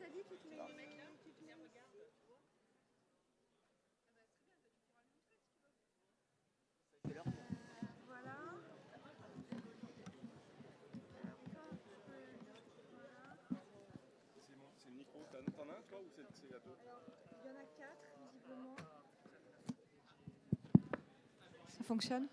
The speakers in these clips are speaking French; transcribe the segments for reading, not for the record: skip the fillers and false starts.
Nathalie, voilà. C'est bon, c'est le micro. T'en as un toi ou c'est à deux? Il y en a 4, visiblement. Ça fonctionne?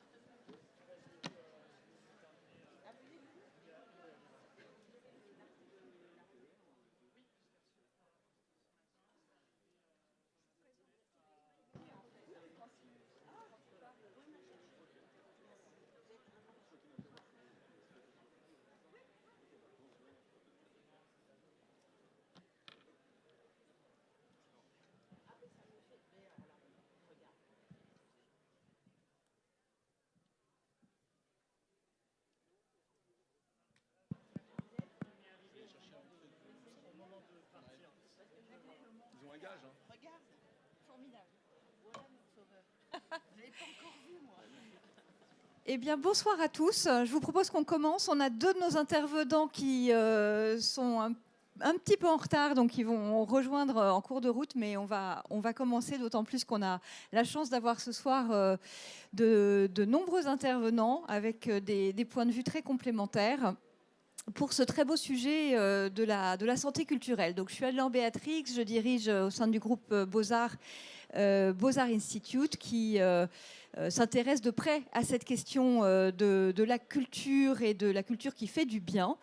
Ils ont un gage, hein. Regarde, Formidable. voilà notre sauveur. Je ne l'ai pas encore vu, moi. Eh bien, bonsoir à tous. Je vous propose qu'on commence. On a deux de nos intervenants qui sont un petit peu en retard, donc ils vont rejoindre en cours de route, mais on va commencer, d'autant plus qu'on a la chance d'avoir ce soir de nombreux intervenants avec des points de vue très complémentaires pour ce très beau sujet de la santé culturelle. Donc, je suis Anne Béatrix, je dirige au sein du groupe Beaux-Arts Institute qui s'intéresse de près à cette question de la culture et de la culture qui fait du bien.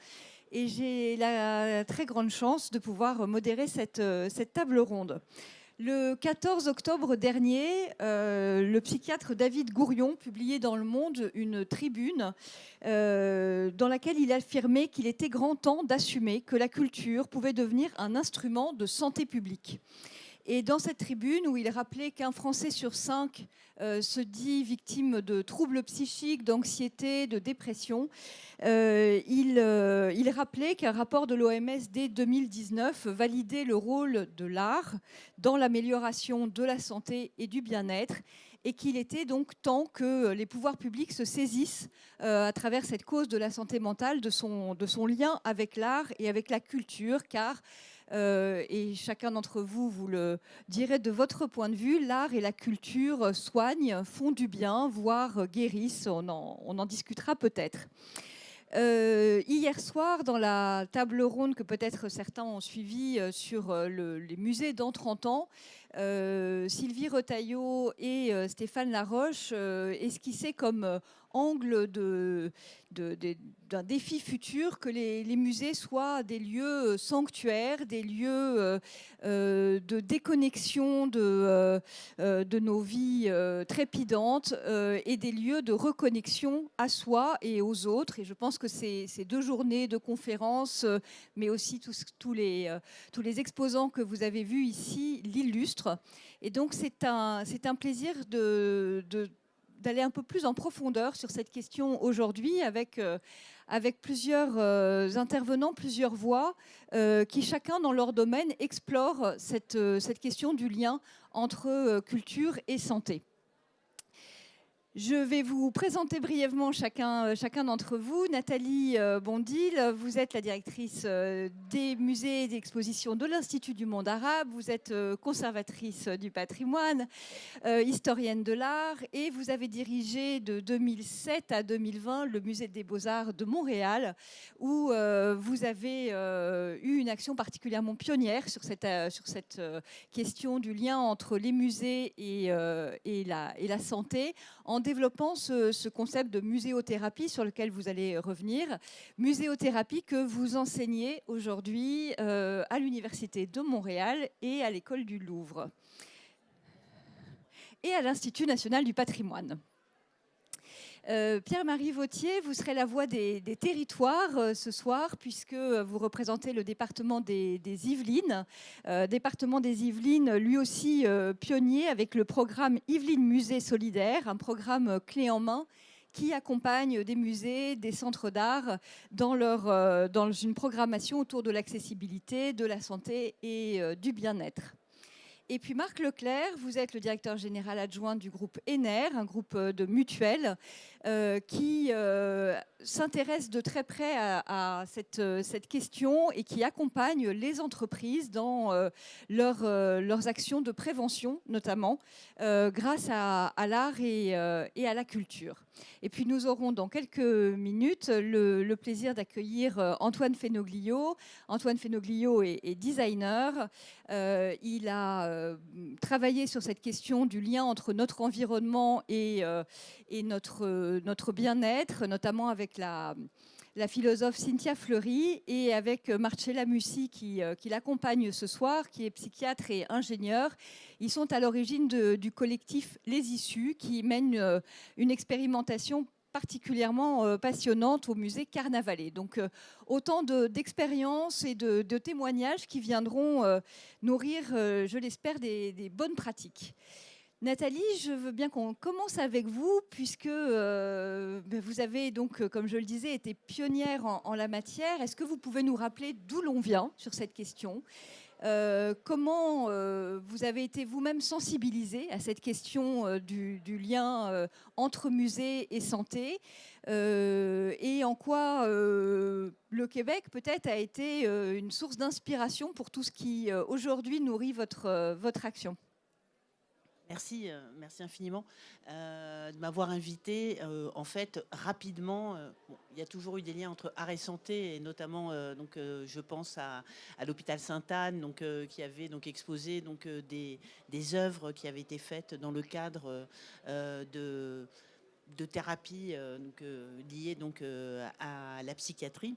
Et j'ai la très grande chance de pouvoir modérer cette table ronde. Le 14 octobre dernier, le psychiatre David Gourion publiait dans Le Monde une tribune dans laquelle il affirmait qu'il était grand temps d'assumer que la culture pouvait devenir un instrument de santé publique. Et dans cette tribune où il rappelait qu'un Français sur 5 se dit victime de troubles psychiques, d'anxiété, de dépression, il rappelait qu'un rapport de l'OMS dès 2019 validait le rôle de l'art dans l'amélioration de la santé et du bien-être, et qu'il était donc temps que les pouvoirs publics se saisissent à travers cette cause de la santé mentale, de son lien avec l'art et avec la culture, car et chacun d'entre vous, vous le direz de votre point de vue, l'art et la culture soignent, font du bien, voire guérissent. On en discutera peut-être. Hier soir, dans la table ronde que peut-être certains ont suivie sur les musées dans 30 ans, Sylvie Retailleau et Stéphane Laroche esquissaient comme angle d'un défi futur que les musées soient des lieux sanctuaires, des lieux de déconnexion de nos vies trépidantes et des lieux de reconnexion à soi et aux autres. Et je pense que ces 2 journées de conférences, mais aussi tous les exposants que vous avez vus ici l'illustrent. Et donc c'est un plaisir d'aller un peu plus en profondeur sur cette question aujourd'hui avec plusieurs intervenants, plusieurs voix qui chacun dans leur domaine explorent cette question du lien entre culture et santé. Je vais vous présenter brièvement chacun d'entre vous. Nathalie Bondil, vous êtes la directrice des musées et d'expositions de l'Institut du monde arabe. Vous êtes conservatrice du patrimoine, historienne de l'art, et vous avez dirigé de 2007 à 2020 le musée des Beaux-Arts de Montréal, où vous avez eu une action particulièrement pionnière sur cette question du lien entre les musées et la santé, en développant ce concept de muséothérapie sur lequel vous allez revenir. Muséothérapie que vous enseignez aujourd'hui à l'Université de Montréal et à l'École du Louvre et à l'Institut national du patrimoine. Pierre-Marie Vauthier, vous serez la voix des territoires ce soir, puisque vous représentez le département des Yvelines. Département des Yvelines, lui aussi pionnier avec le programme Yvelines Musée Solidaire, un programme clé en main qui accompagne des musées, des centres d'art dans une programmation autour de l'accessibilité, de la santé et du bien-être. Et puis Marc Leclerc, vous êtes le directeur général adjoint du groupe ENER, un groupe de mutuelles qui s'intéresse de très près à cette question et qui accompagne les entreprises dans leurs actions de prévention, notamment grâce à l'art et à la culture. Et puis nous aurons dans quelques minutes le plaisir d'accueillir Antoine Fenoglio. Antoine Fenoglio est designer. Il a travaillé sur cette question du lien entre notre environnement et notre bien-être, notamment avec la philosophe Cynthia Fleury et avec Marcella Mussi qui l'accompagne ce soir, qui est psychiatre et ingénieur. Ils sont à l'origine du collectif Les Issues qui mène une expérimentation particulièrement passionnante au musée Carnavalet. Donc autant d'expériences et de témoignages qui viendront nourrir, je l'espère, des bonnes pratiques. Nathalie, je veux bien qu'on commence avec vous, puisque vous avez donc, comme je le disais, été pionnière en la matière. Est-ce que vous pouvez nous rappeler d'où l'on vient sur cette question ? Comment vous avez été vous-même sensibilisée à cette question du lien entre musée et santé, et en quoi le Québec peut-être a été une source d'inspiration pour tout ce qui aujourd'hui nourrit votre action ? Merci infiniment de m'avoir invité. En fait, rapidement, il y a toujours eu des liens entre art et santé, et notamment, je pense à l'hôpital Sainte-Anne, qui avait exposé des œuvres qui avaient été faites dans le cadre de thérapie liées à la psychiatrie.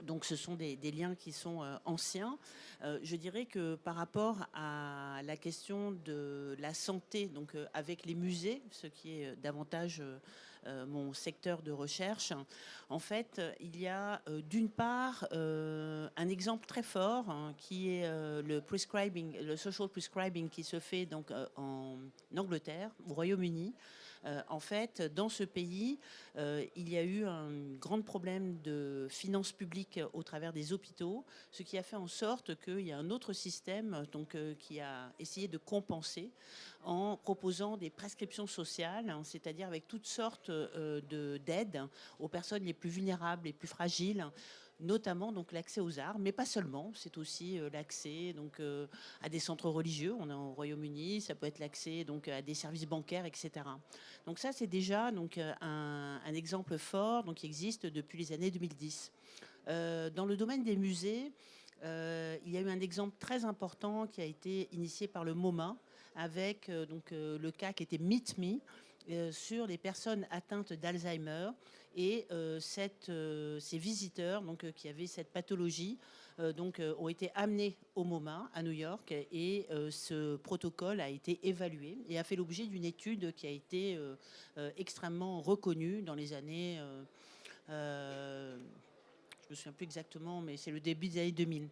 Donc ce sont des liens qui sont anciens. Je dirais que par rapport à la question de la santé, avec les musées, ce qui est davantage mon secteur de recherche, en fait, il y a d'une part un exemple très fort qui est le social prescribing qui se fait en Angleterre, au Royaume-Uni. En fait, dans ce pays, il y a eu un grand problème de finances publiques au travers des hôpitaux, ce qui a fait en sorte qu'il y a un autre système qui a essayé de compenser en proposant des prescriptions sociales, c'est-à-dire avec toutes sortes d'aides aux personnes les plus vulnérables, les plus fragiles, notamment l'accès aux arts, mais pas seulement. C'est aussi l'accès à des centres religieux. On est au Royaume-Uni, ça peut être l'accès à des services bancaires, etc. Donc ça, c'est déjà un exemple fort qui existe depuis les années 2010. Dans le domaine des musées, il y a eu un exemple très important qui a été initié par le MoMA avec le cas qui était Meet Me sur les personnes atteintes d'Alzheimer. Et ces visiteurs qui avaient cette pathologie ont été amenés au MoMA à New York, et ce protocole a été évalué et a fait l'objet d'une étude qui a été extrêmement reconnue dans les années... je ne me souviens plus exactement, mais c'est le début des années 2000.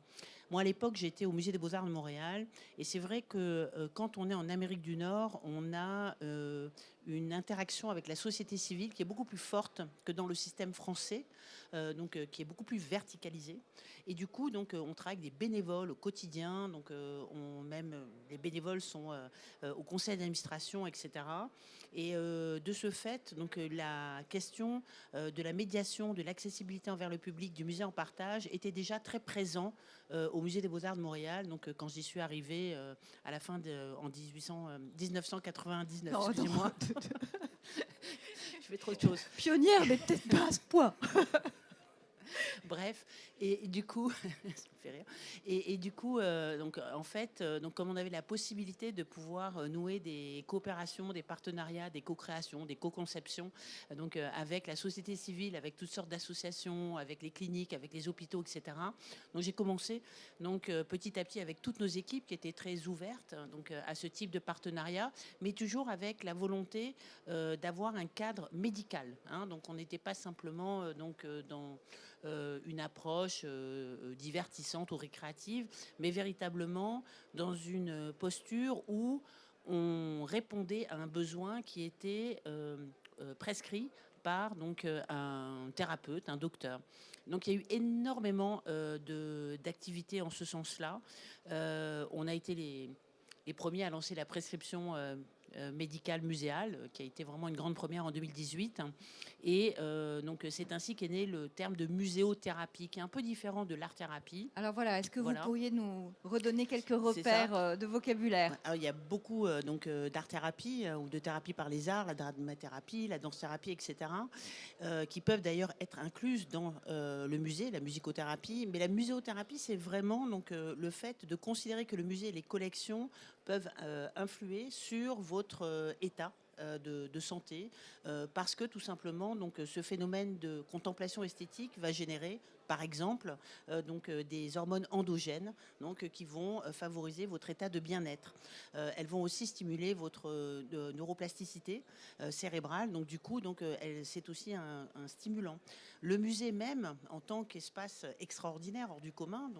Moi, à l'époque, j'étais au Musée des Beaux-Arts de Montréal, et c'est vrai que quand on est en Amérique du Nord, on a une interaction avec la société civile qui est beaucoup plus forte que dans le système français, qui est beaucoup plus verticalisé. Et du coup, on travaille avec des bénévoles au quotidien, même les bénévoles sont au conseil d'administration, etc. Et de ce fait, la question de la médiation, de l'accessibilité envers le public, du musée en partage était déjà très présent au Musée des Beaux-Arts de Montréal, quand j'y suis arrivée à la fin en 1999. Excusez-moi. Je fais trop de choses. Pionnière, mais peut-être pas à ce point. Bref, et du coup, ça me fait rire. Et du coup, en fait, comme on avait la possibilité de pouvoir nouer des coopérations, des partenariats, des co-créations, des co-conceptions, avec la société civile, avec toutes sortes d'associations, avec les cliniques, avec les hôpitaux, etc. Donc j'ai commencé petit à petit avec toutes nos équipes qui étaient très ouvertes à ce type de partenariat, mais toujours avec la volonté d'avoir un cadre médical. Donc on n'était pas simplement dans une approche divertissante ou récréative, mais véritablement dans une posture où on répondait à un besoin qui était prescrit par un thérapeute, un docteur. Donc il y a eu énormément d'activités en ce sens-là. On a été les premiers à lancer la prescription médical muséal, qui a été vraiment une grande première en 2018. Et donc c'est ainsi qu'est né le terme de muséothérapie, qui est un peu différent de l'art-thérapie. Alors voilà, est-ce que Voilà. vous pourriez nous redonner quelques C'est repères de vocabulaire? Alors, il y a beaucoup d'art-thérapie ou de thérapie par les arts, la dramathérapie, la danse-thérapie, etc., qui peuvent d'ailleurs être incluses dans le musée, la musicothérapie. Mais la muséothérapie, c'est vraiment le fait de considérer que le musée et les collections peuvent influer sur votre état de santé, parce que tout simplement ce phénomène de contemplation esthétique va générer par exemple des hormones endogènes qui vont favoriser votre état de bien-être. Elles vont aussi stimuler votre neuroplasticité cérébrale, donc du coup c'est aussi un stimulant. Le musée même, en tant qu'espace extraordinaire, hors du commun,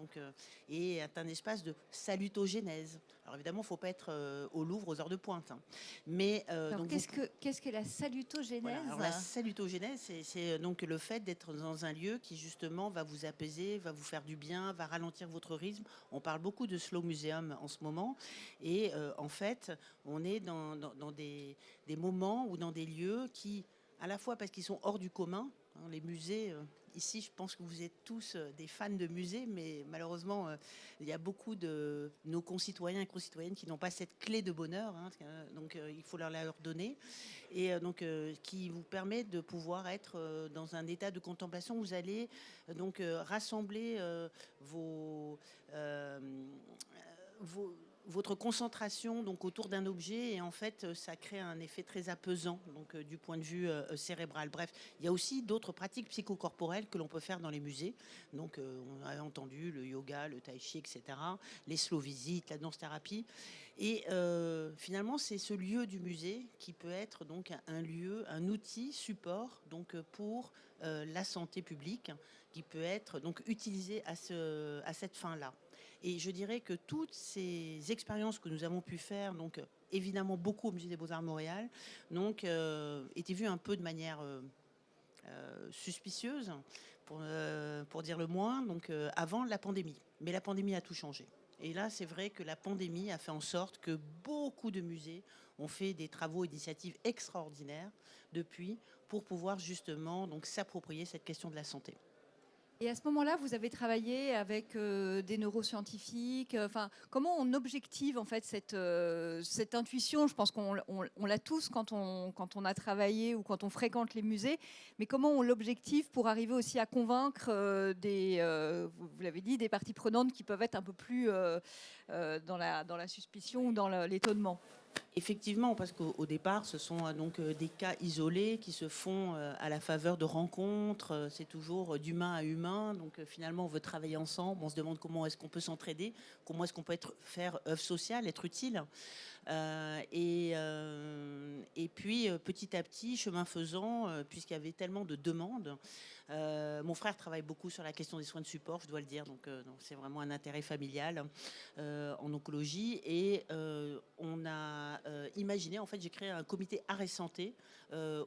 est un espace de salutogénèse. Alors évidemment, il ne faut pas être au Louvre aux heures de pointe. Hein. Mais Alors, qu'est-ce que la salutogénèse? Voilà. Alors, la salutogénèse, c'est donc le fait d'être dans un lieu qui justement va vous apaiser, va vous faire du bien, va ralentir votre rythme. On parle beaucoup de slow museum en ce moment, et en fait, on est dans des moments ou dans des lieux qui, à la fois parce qu'ils sont hors du commun, hein, les musées. Ici, je pense que vous êtes tous des fans de musées, mais malheureusement, il y a beaucoup de nos concitoyens et concitoyennes qui n'ont pas cette clé de bonheur, hein, donc il faut leur donner, et qui vous permet de pouvoir être dans un état de contemplation. Vous allez rassembler votre concentration autour d'un objet, et en fait ça crée un effet très apaisant du point de vue cérébral. Bref, il y a aussi d'autres pratiques psychocorporelles que l'on peut faire dans les musées. On a entendu le yoga, le tai chi, etc., les slow visites, la danse thérapie, et finalement c'est ce lieu du musée qui peut être un lieu, un outil support pour la santé publique, qui peut être utilisé à cette fin-là. Et je dirais que toutes ces expériences que nous avons pu faire, évidemment beaucoup au Musée des Beaux-Arts Montréal, étaient vues un peu de manière suspicieuse, pour dire le moins, avant la pandémie. Mais la pandémie a tout changé. Et là, c'est vrai que la pandémie a fait en sorte que beaucoup de musées ont fait des travaux et initiatives extraordinaires depuis, pour pouvoir justement s'approprier cette question de la santé. Et à ce moment-là, vous avez travaillé avec des neuroscientifiques. Comment on objective en fait cette intuition? Je pense qu'on l'a tous quand on a travaillé ou quand on fréquente les musées. Mais comment on l'objective pour arriver aussi à convaincre vous l'avez dit, des parties prenantes qui peuvent être un peu plus dans la suspicion ou dans l'étonnement? Effectivement, parce qu'au départ, ce sont des cas isolés qui se font à la faveur de rencontres. C'est toujours d'humain à humain. Finalement, on veut travailler ensemble. On se demande comment est-ce qu'on peut s'entraider, comment est-ce qu'on peut faire œuvre sociale, être utile. Et puis, petit à petit, chemin faisant, puisqu'il y avait tellement de demandes, mon frère travaille beaucoup sur la question des soins de support, je dois le dire, donc c'est vraiment un intérêt familial en oncologie. Et on a imaginé, en fait, j'ai créé un comité art et santé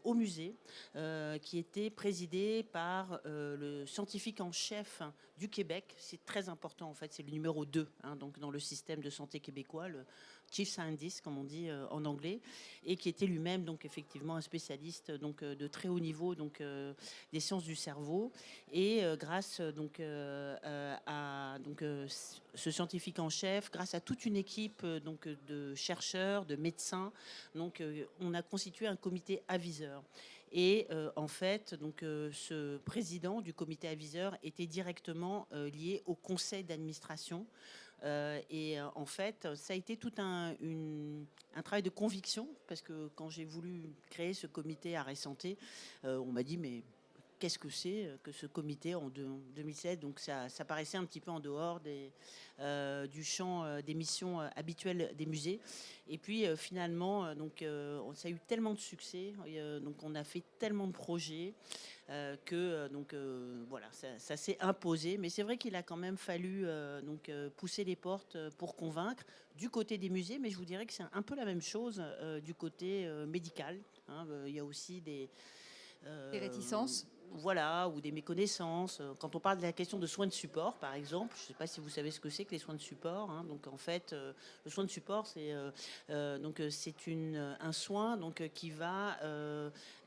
au musée, qui était présidé par le scientifique en chef du Québec. C'est très important, en fait, c'est le numéro 2 dans le système de santé québécois, le Chief Scientist, comme on dit en anglais, et qui était lui-même effectivement un spécialiste de très haut niveau des sciences du cerveau. Et grâce à ce scientifique en chef, grâce à toute une équipe de chercheurs, de médecins, on a constitué un comité aviseur. Et en fait, ce président du comité aviseur était directement lié au conseil d'administration. Et en fait, ça a été tout un travail de conviction, parce que quand j'ai voulu créer ce comité Art et Santé, on m'a dit mais qu'est-ce que c'est que ce comité en 2007? Donc ça paraissait un petit peu en dehors du champ des missions habituelles des musées. Et puis finalement, ça a eu tellement de succès, on a fait tellement de projets que voilà, ça s'est imposé. Mais c'est vrai qu'il a quand même fallu pousser les portes pour convaincre du côté des musées. Mais je vous dirais que c'est un peu la même chose du côté médical. Il y a aussi des réticences. voilà, ou des méconnaissances. Quand on parle de la question de soins de support, par exemple, je ne sais pas si vous savez ce que c'est que les soins de support, hein. Donc en fait, le soin de support, c'est un soin qui va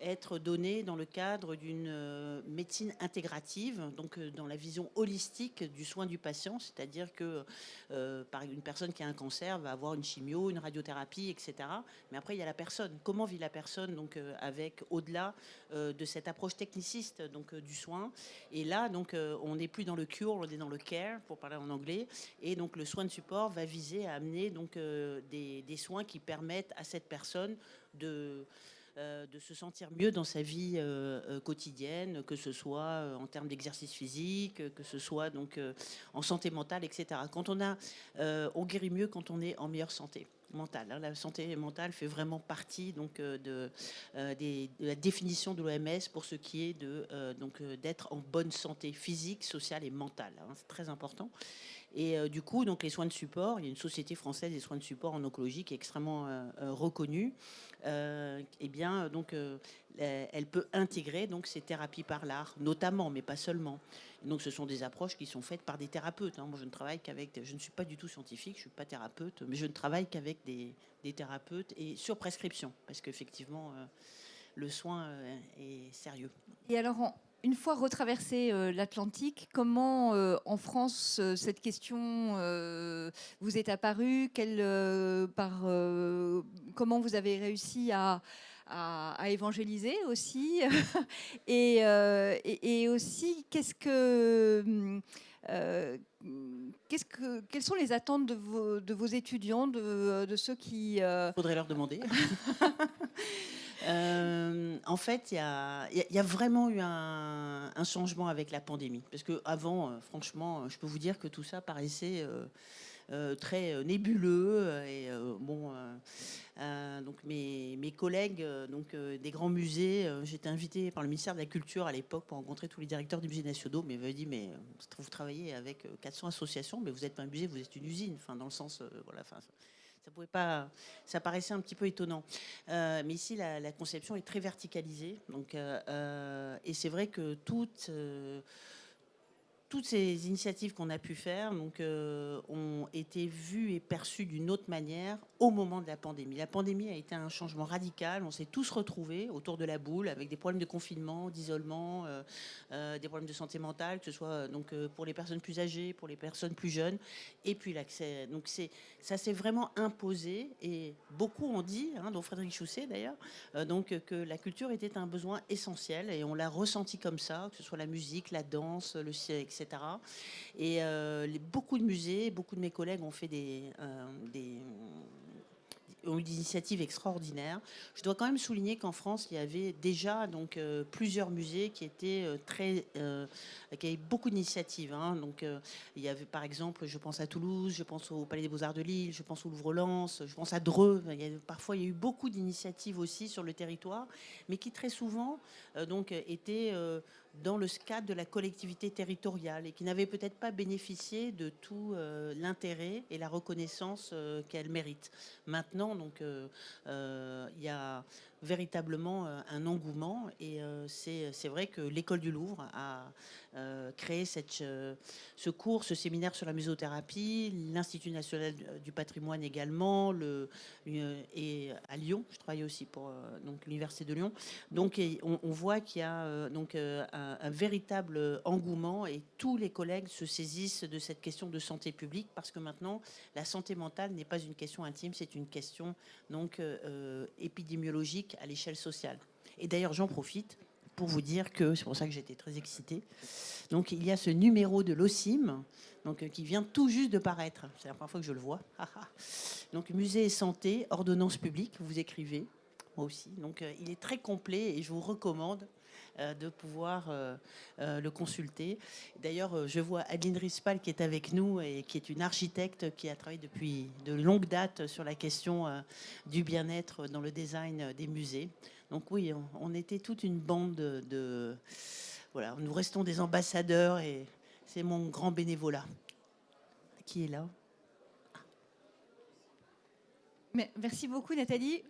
être donné dans le cadre d'une médecine intégrative, donc dans la vision holistique du soin du patient, c'est-à-dire que une personne qui a un cancer va avoir une chimio, une radiothérapie, etc. Mais après, il y a la personne. Comment vit la personne avec au-delà de cette approche techniciste du soin. Et là, on n'est plus dans le cure, on est dans le care, pour parler en anglais. Et donc, le soin de support va viser à amener des soins qui permettent à cette personne de se sentir mieux dans sa vie quotidienne, que ce soit en termes d'exercice physique, que ce soit en santé mentale, etc. On guérit mieux quand on est en meilleure santé mentale, hein. La santé mentale fait vraiment partie de la définition de l'OMS pour ce qui est d'être en bonne santé physique, sociale et mentale, hein. C'est très important. Et du coup, les soins de support, il y a une société française des soins de support en oncologie qui est extrêmement reconnue. Elle peut intégrer ces thérapies par l'art, notamment, mais pas seulement. Donc, ce sont des approches qui sont faites par des thérapeutes, hein. Moi, je ne suis pas du tout scientifique, je ne suis pas thérapeute, mais je ne travaille qu'avec des thérapeutes et sur prescription, parce qu'effectivement, le soin est sérieux. Et alors, une fois retraversé l'Atlantique, comment en France cette question vous est apparue? Comment vous avez réussi à évangéliser aussi et aussi quelles sont les attentes de vos étudiants, de ceux qui... Faudrait leur demander. En fait, il y a vraiment eu un changement avec la pandémie. Parce qu'avant, franchement, je peux vous dire que tout ça paraissait très nébuleux. Donc mes collègues des grands musées, j'étais invitée par le ministère de la Culture à l'époque pour rencontrer tous les directeurs des musées nationaux. Mais ils m'avaient dit, mais vous travaillez avec 400 associations, mais vous n'êtes pas un musée, vous êtes une usine. Enfin, dans le sens, ça paraissait un petit peu étonnant. Mais ici, la conception est très verticalisée. Et c'est vrai que toutes ces initiatives qu'on a pu faire ont été vues et perçues d'une autre manière au moment de la pandémie. La pandémie a été un changement radical. On s'est tous retrouvés autour de la boule avec des problèmes de confinement, d'isolement, des problèmes de santé mentale, que ce soit pour les personnes plus âgées, pour les personnes plus jeunes, et puis l'accès. Donc ça s'est vraiment imposé et beaucoup ont dit, hein, dont Frédéric Chousset d'ailleurs, que la culture était un besoin essentiel et on l'a ressenti comme ça, que ce soit la musique, la danse, le ciel, etc. Et beaucoup de musées, beaucoup de mes collègues ont fait ont eu des initiatives extraordinaires. Je dois quand même souligner qu'en France, il y avait déjà plusieurs musées qui étaient qui avaient beaucoup d'initiatives, hein. Il y avait par exemple, je pense à Toulouse, je pense au Palais des Beaux-Arts de Lille, je pense au Louvre-Lens, je pense à Dreux. Parfois, il y a eu beaucoup d'initiatives aussi sur le territoire, mais qui très souvent étaient dans le cadre de la collectivité territoriale et qui n'avaient peut-être pas bénéficié de tout l'intérêt et la reconnaissance qu'elle mérite. Maintenant, il y a véritablement un engouement et c'est vrai que l'école du Louvre a créé ce cours, ce séminaire sur la muséothérapie, l'Institut national du patrimoine également, et à Lyon, je travaille aussi pour l'Université de Lyon. On voit qu'il y a un véritable engouement et tous les collègues se saisissent de cette question de santé publique parce que maintenant, la santé mentale n'est pas une question intime, c'est une question épidémiologique à l'échelle sociale. Et d'ailleurs, j'en profite pour vous dire que, c'est pour ça que j'étais très excitée, il y a ce numéro de l'OCIM qui vient tout juste de paraître. C'est la première fois que je le vois. Musée et santé, ordonnance publique, vous écrivez, moi aussi. Il est très complet et je vous recommande de pouvoir le consulter. D'ailleurs, je vois Adeline Rispal qui est avec nous et qui est une architecte qui a travaillé depuis de longue date sur la question du bien-être dans le design des musées. Donc oui, on était toute une bande voilà, nous restons des ambassadeurs et c'est mon grand bénévolat qui est là. Merci beaucoup Nathalie.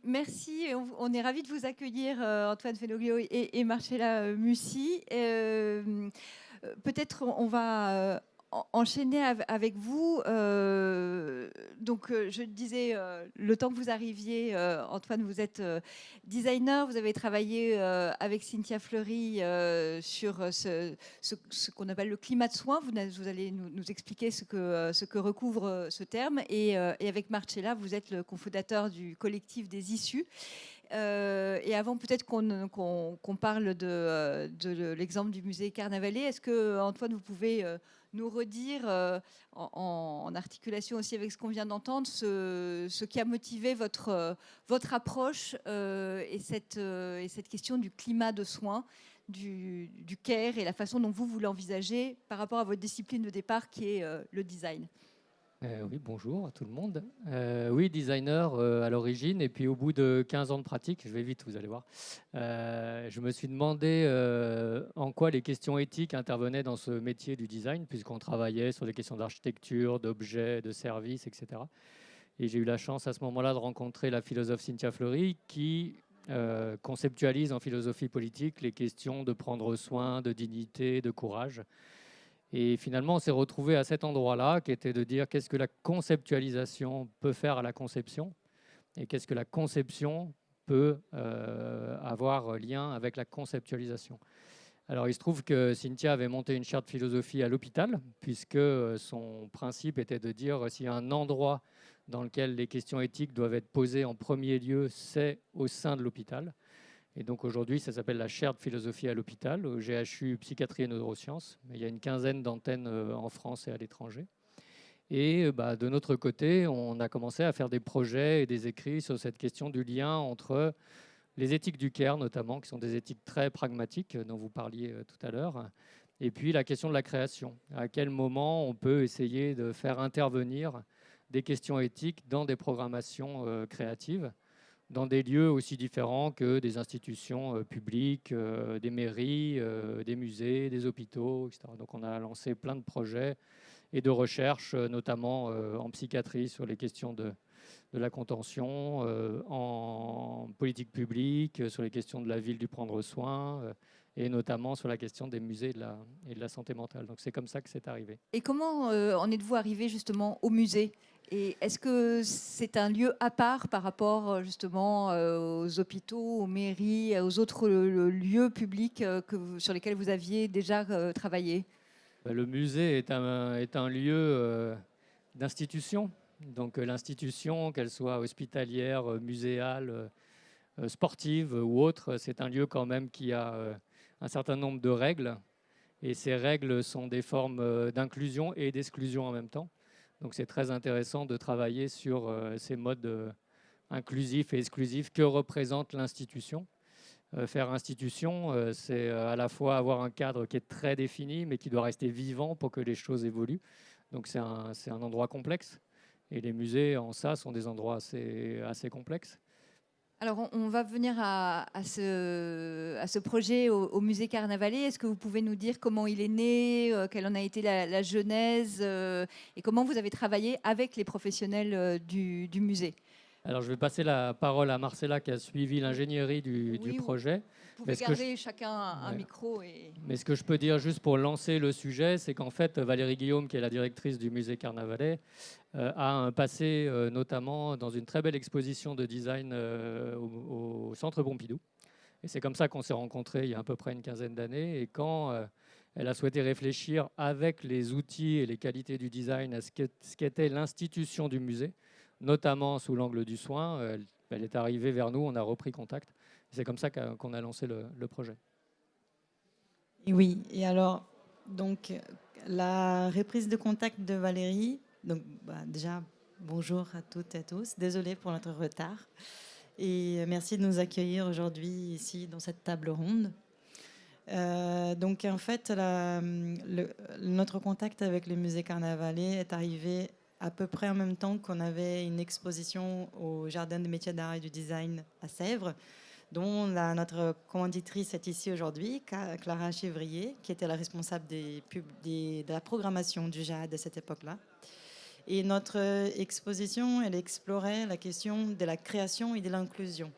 Merci, on est ravis de vous accueillir Antoine Fenoglio et Marcella Musi. Peut-être on va enchaîner avec vous. Donc je disais, le temps que vous arriviez, Antoine, vous êtes designer, vous avez travaillé avec Cynthia Fleury sur ce qu'on appelle le climat de soins. Vous allez nous expliquer ce que recouvre ce terme. Et avec Marcella, vous êtes le cofondateur du collectif des Issues. Et avant peut-être qu'on parle de l'exemple du musée Carnavalet, est-ce que Antoine, vous pouvez nous redire, en articulation aussi avec ce qu'on vient d'entendre, ce qui a motivé votre approche et cette question du climat de soins, du care et la façon dont vous l'envisagez par rapport à votre discipline de départ qui est le design. Oui, bonjour à tout le monde. Oui, designer à l'origine, et puis au bout de 15 ans de pratique, je vais vite, vous allez voir, je me suis demandé en quoi les questions éthiques intervenaient dans ce métier du design, puisqu'on travaillait sur des questions d'architecture, d'objets, de services, etc. Et j'ai eu la chance à ce moment-là de rencontrer la philosophe Cynthia Fleury, qui conceptualise en philosophie politique les questions de prendre soin, de dignité, de courage. Et finalement, on s'est retrouvé à cet endroit-là, qui était de dire qu'est-ce que la conceptualisation peut faire à la conception et qu'est-ce que la conception peut avoir lien avec la conceptualisation. Alors, il se trouve que Cynthia avait monté une chaire de philosophie à l'hôpital, puisque son principe était de dire s'il y a un endroit dans lequel les questions éthiques doivent être posées en premier lieu, c'est au sein de l'hôpital. Et donc aujourd'hui, ça s'appelle la chaire de philosophie à l'hôpital, au GHU Psychiatrie et Neurosciences. Il y a une quinzaine d'antennes en France et à l'étranger. Et de notre côté, on a commencé à faire des projets et des écrits sur cette question du lien entre les éthiques du care, notamment, qui sont des éthiques très pragmatiques, dont vous parliez tout à l'heure, et puis la question de la création. À quel moment on peut essayer de faire intervenir des questions éthiques dans des programmations créatives, dans des lieux aussi différents que des institutions publiques, des mairies, des musées, des hôpitaux, etc. Donc on a lancé plein de projets et de recherches, notamment en psychiatrie sur les questions de la contention, en politique publique, sur les questions de la ville du prendre soin, et notamment sur la question des musées et de la santé mentale. Donc c'est comme ça que c'est arrivé. Et comment en êtes-vous arrivé justement au musée ? Et est-ce que c'est un lieu à part par rapport justement aux hôpitaux, aux mairies, aux autres lieux publics sur lesquels vous aviez déjà travaillé ? Le musée est un lieu d'institution. Donc l'institution, qu'elle soit hospitalière, muséale, sportive ou autre, c'est un lieu quand même qui a un certain nombre de règles. Et ces règles sont des formes d'inclusion et d'exclusion en même temps. Donc c'est très intéressant de travailler sur ces modes inclusifs et exclusifs que représente l'institution. Faire institution, c'est à la fois avoir un cadre qui est très défini, mais qui doit rester vivant pour que les choses évoluent. Donc c'est un endroit complexe. Et les musées, en ça, sont des endroits assez complexes. Alors, on va venir à ce projet au musée Carnavalet. Est-ce que vous pouvez nous dire comment il est né, quelle en a été la genèse et comment vous avez travaillé avec les professionnels du musée ? Alors, je vais passer la parole à Marcella qui a suivi l'ingénierie du projet. Vous pouvez garder chacun un micro. Mais ce que je peux dire juste pour lancer le sujet, c'est qu'en fait, Valérie Guillaume, qui est la directrice du musée Carnavalet, a un passé notamment dans une très belle exposition de design au Centre Pompidou. Et c'est comme ça qu'on s'est rencontrés il y a à peu près une quinzaine d'années. Et quand elle a souhaité réfléchir avec les outils et les qualités du design à ce qu'était l'institution du musée, notamment sous l'angle du soin, elle est arrivée vers nous, on a repris contact. C'est comme ça qu'on a lancé le projet. Oui, et alors, donc, la reprise de contact de Valérie, donc déjà, bonjour à toutes et à tous, désolée pour notre retard, et merci de nous accueillir aujourd'hui ici dans cette table ronde. Donc en fait, notre contact avec le musée Carnavalet est arrivé à peu près en même temps qu'on avait une exposition au Jardin des métiers d'art et du design à Sèvres, dont notre commanditrice est ici aujourd'hui, Clara Chevrier, qui était la responsable de la programmation du JAD à cette époque-là. Et notre exposition, elle explorait la question de la création et de l'inclusion.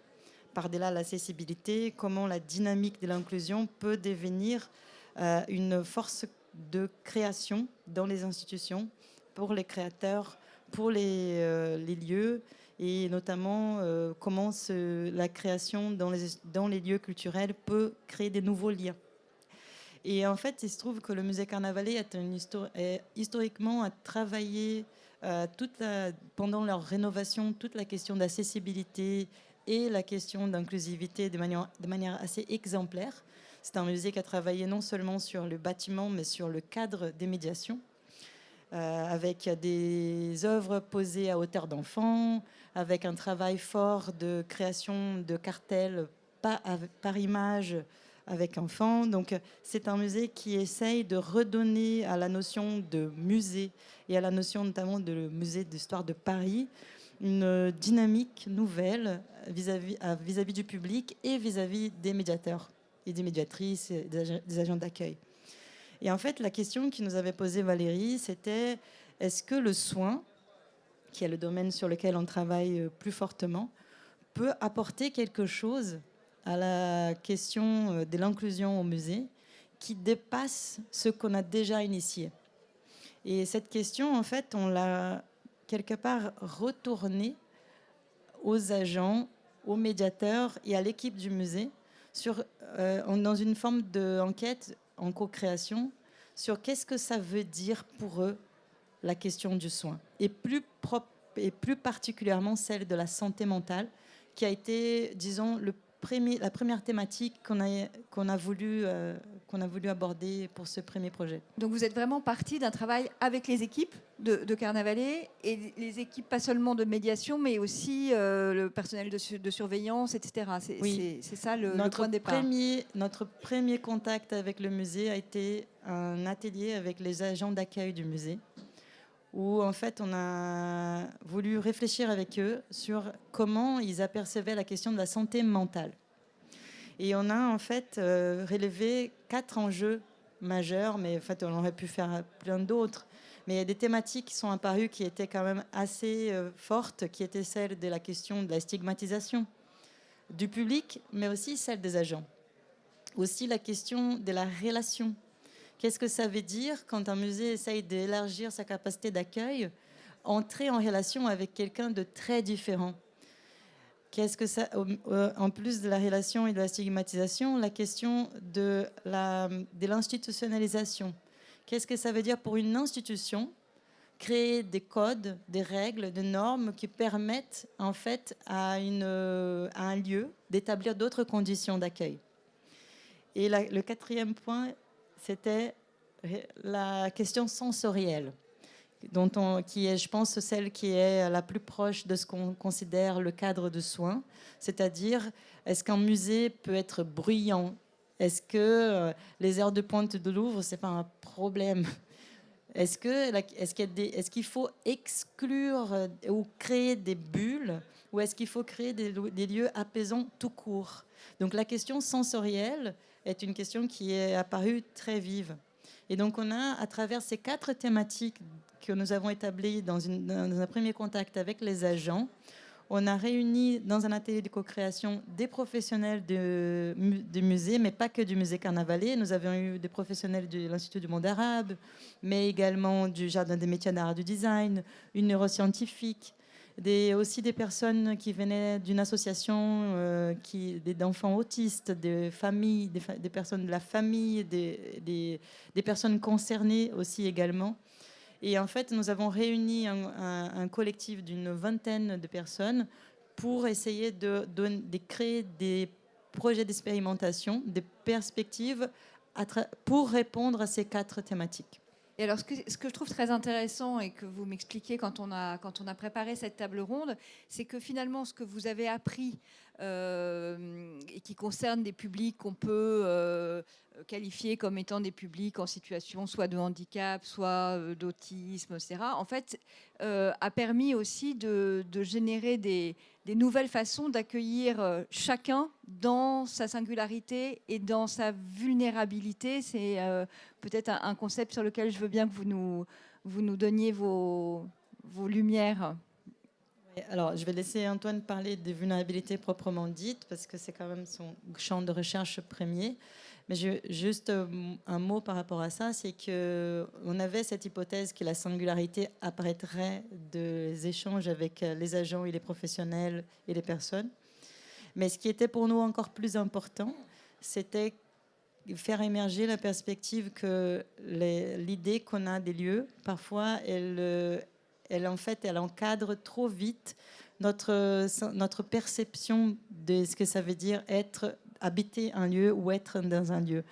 Par-delà l'accessibilité, comment la dynamique de l'inclusion peut devenir une force de création dans les institutions, pour les créateurs, pour les lieux, et notamment comment la création dans les lieux culturels peut créer des nouveaux liens. Et en fait, il se trouve que le musée Carnavalet est historiquement a travaillé pendant leur rénovation toute la question d'accessibilité et la question d'inclusivité de manière assez exemplaire. C'est un musée qui a travaillé non seulement sur le bâtiment, mais sur le cadre des médiations, avec des œuvres posées à hauteur d'enfant, avec un travail fort de création de cartels par image avec enfants. Donc c'est un musée qui essaye de redonner à la notion de musée et à la notion notamment de musée d'histoire de Paris une dynamique nouvelle vis-à-vis du public et vis-à-vis des médiateurs et des médiatrices et des agents d'accueil. Et en fait, la question qui nous avait posée Valérie, c'était est-ce que le soin, qui est le domaine sur lequel on travaille plus fortement, peut apporter quelque chose à la question de l'inclusion au musée qui dépasse ce qu'on a déjà initié. Et cette question, en fait, on l'a quelque part retournée aux agents, aux médiateurs et à l'équipe du musée dans une forme d'enquête en co-création sur qu'est-ce que ça veut dire pour eux la question du soin et plus particulièrement celle de la santé mentale qui a été, disons, la première thématique qu'on a voulu aborder pour ce premier projet. Donc vous êtes vraiment parti d'un travail avec les équipes de Carnavalet et les équipes pas seulement de médiation mais aussi le personnel de surveillance, etc. C'est ça le point de départ. Notre premier contact avec le musée a été un atelier avec les agents d'accueil du musée où en fait on a voulu réfléchir avec eux sur comment ils apercevaient la question de la santé mentale. Et on a en fait relevé 4 enjeux majeurs, mais en fait on aurait pu faire plein d'autres. Mais il y a des thématiques qui sont apparues qui étaient quand même assez fortes, qui étaient celles de la question de la stigmatisation du public, mais aussi celle des agents. Aussi la question de la relation. Qu'est-ce que ça veut dire quand un musée essaye d'élargir sa capacité d'accueil, entrer en relation avec quelqu'un de très différent? Qu'est-ce que ça, en plus de la relation et de la stigmatisation, la question de l'institutionnalisation. Qu'est-ce que ça veut dire pour une institution créer des codes, des règles, des normes qui permettent en fait à un lieu d'établir d'autres conditions d'accueil? Et le 4e point, c'était la question sensorielle, qui est, je pense, celle qui est la plus proche de ce qu'on considère le cadre de soins, c'est-à-dire est-ce qu'un musée peut être bruyant? Est-ce que les heures de pointe de Louvre, c'est pas un problème? Est-ce qu'il faut exclure ou créer des bulles ou est-ce qu'il faut créer des lieux apaisants tout court? Donc la question sensorielle est une question qui est apparue très vive. Et donc on a, à travers ces 4 thématiques que nous avons établies dans un premier contact avec les agents, on a réuni dans un atelier de co-création des professionnels du musée, mais pas que du musée Carnavalet. Nous avons eu des professionnels de l'Institut du monde arabe, mais également du Jardin des métiers d'art et du design, une neuroscientifique, aussi des personnes qui venaient d'une association d'enfants autistes, des familles, des personnes de la famille, des personnes concernées aussi également. Et en fait, nous avons réuni un collectif d'une 20aine de personnes pour essayer de créer des projets d'expérimentation, des perspectives pour répondre à ces 4 thématiques. Et alors, ce que je trouve très intéressant et que vous m'expliquiez quand on a préparé cette table ronde, c'est que finalement, ce que vous avez appris et qui concerne des publics qu'on peut qualifier comme étant des publics en situation soit de handicap, soit d'autisme, etc., en fait, a permis aussi de générer des nouvelles façons d'accueillir chacun dans sa singularité et dans sa vulnérabilité. C'est peut-être un concept sur lequel je veux bien que vous nous donniez vos vos lumières. Alors, je vais laisser Antoine parler des vulnérabilités proprement dites, parce que c'est quand même son champ de recherche premier. Mais juste un mot par rapport à ça, c'est qu'on avait cette hypothèse que la singularité apparaîtrait des échanges avec les agents et les professionnels et les personnes. Mais ce qui était pour nous encore plus important, c'était faire émerger la perspective que l'idée qu'on a des lieux, parfois, elle encadre trop vite notre perception de ce que ça veut dire habiter un lieu ou être dans un lieu.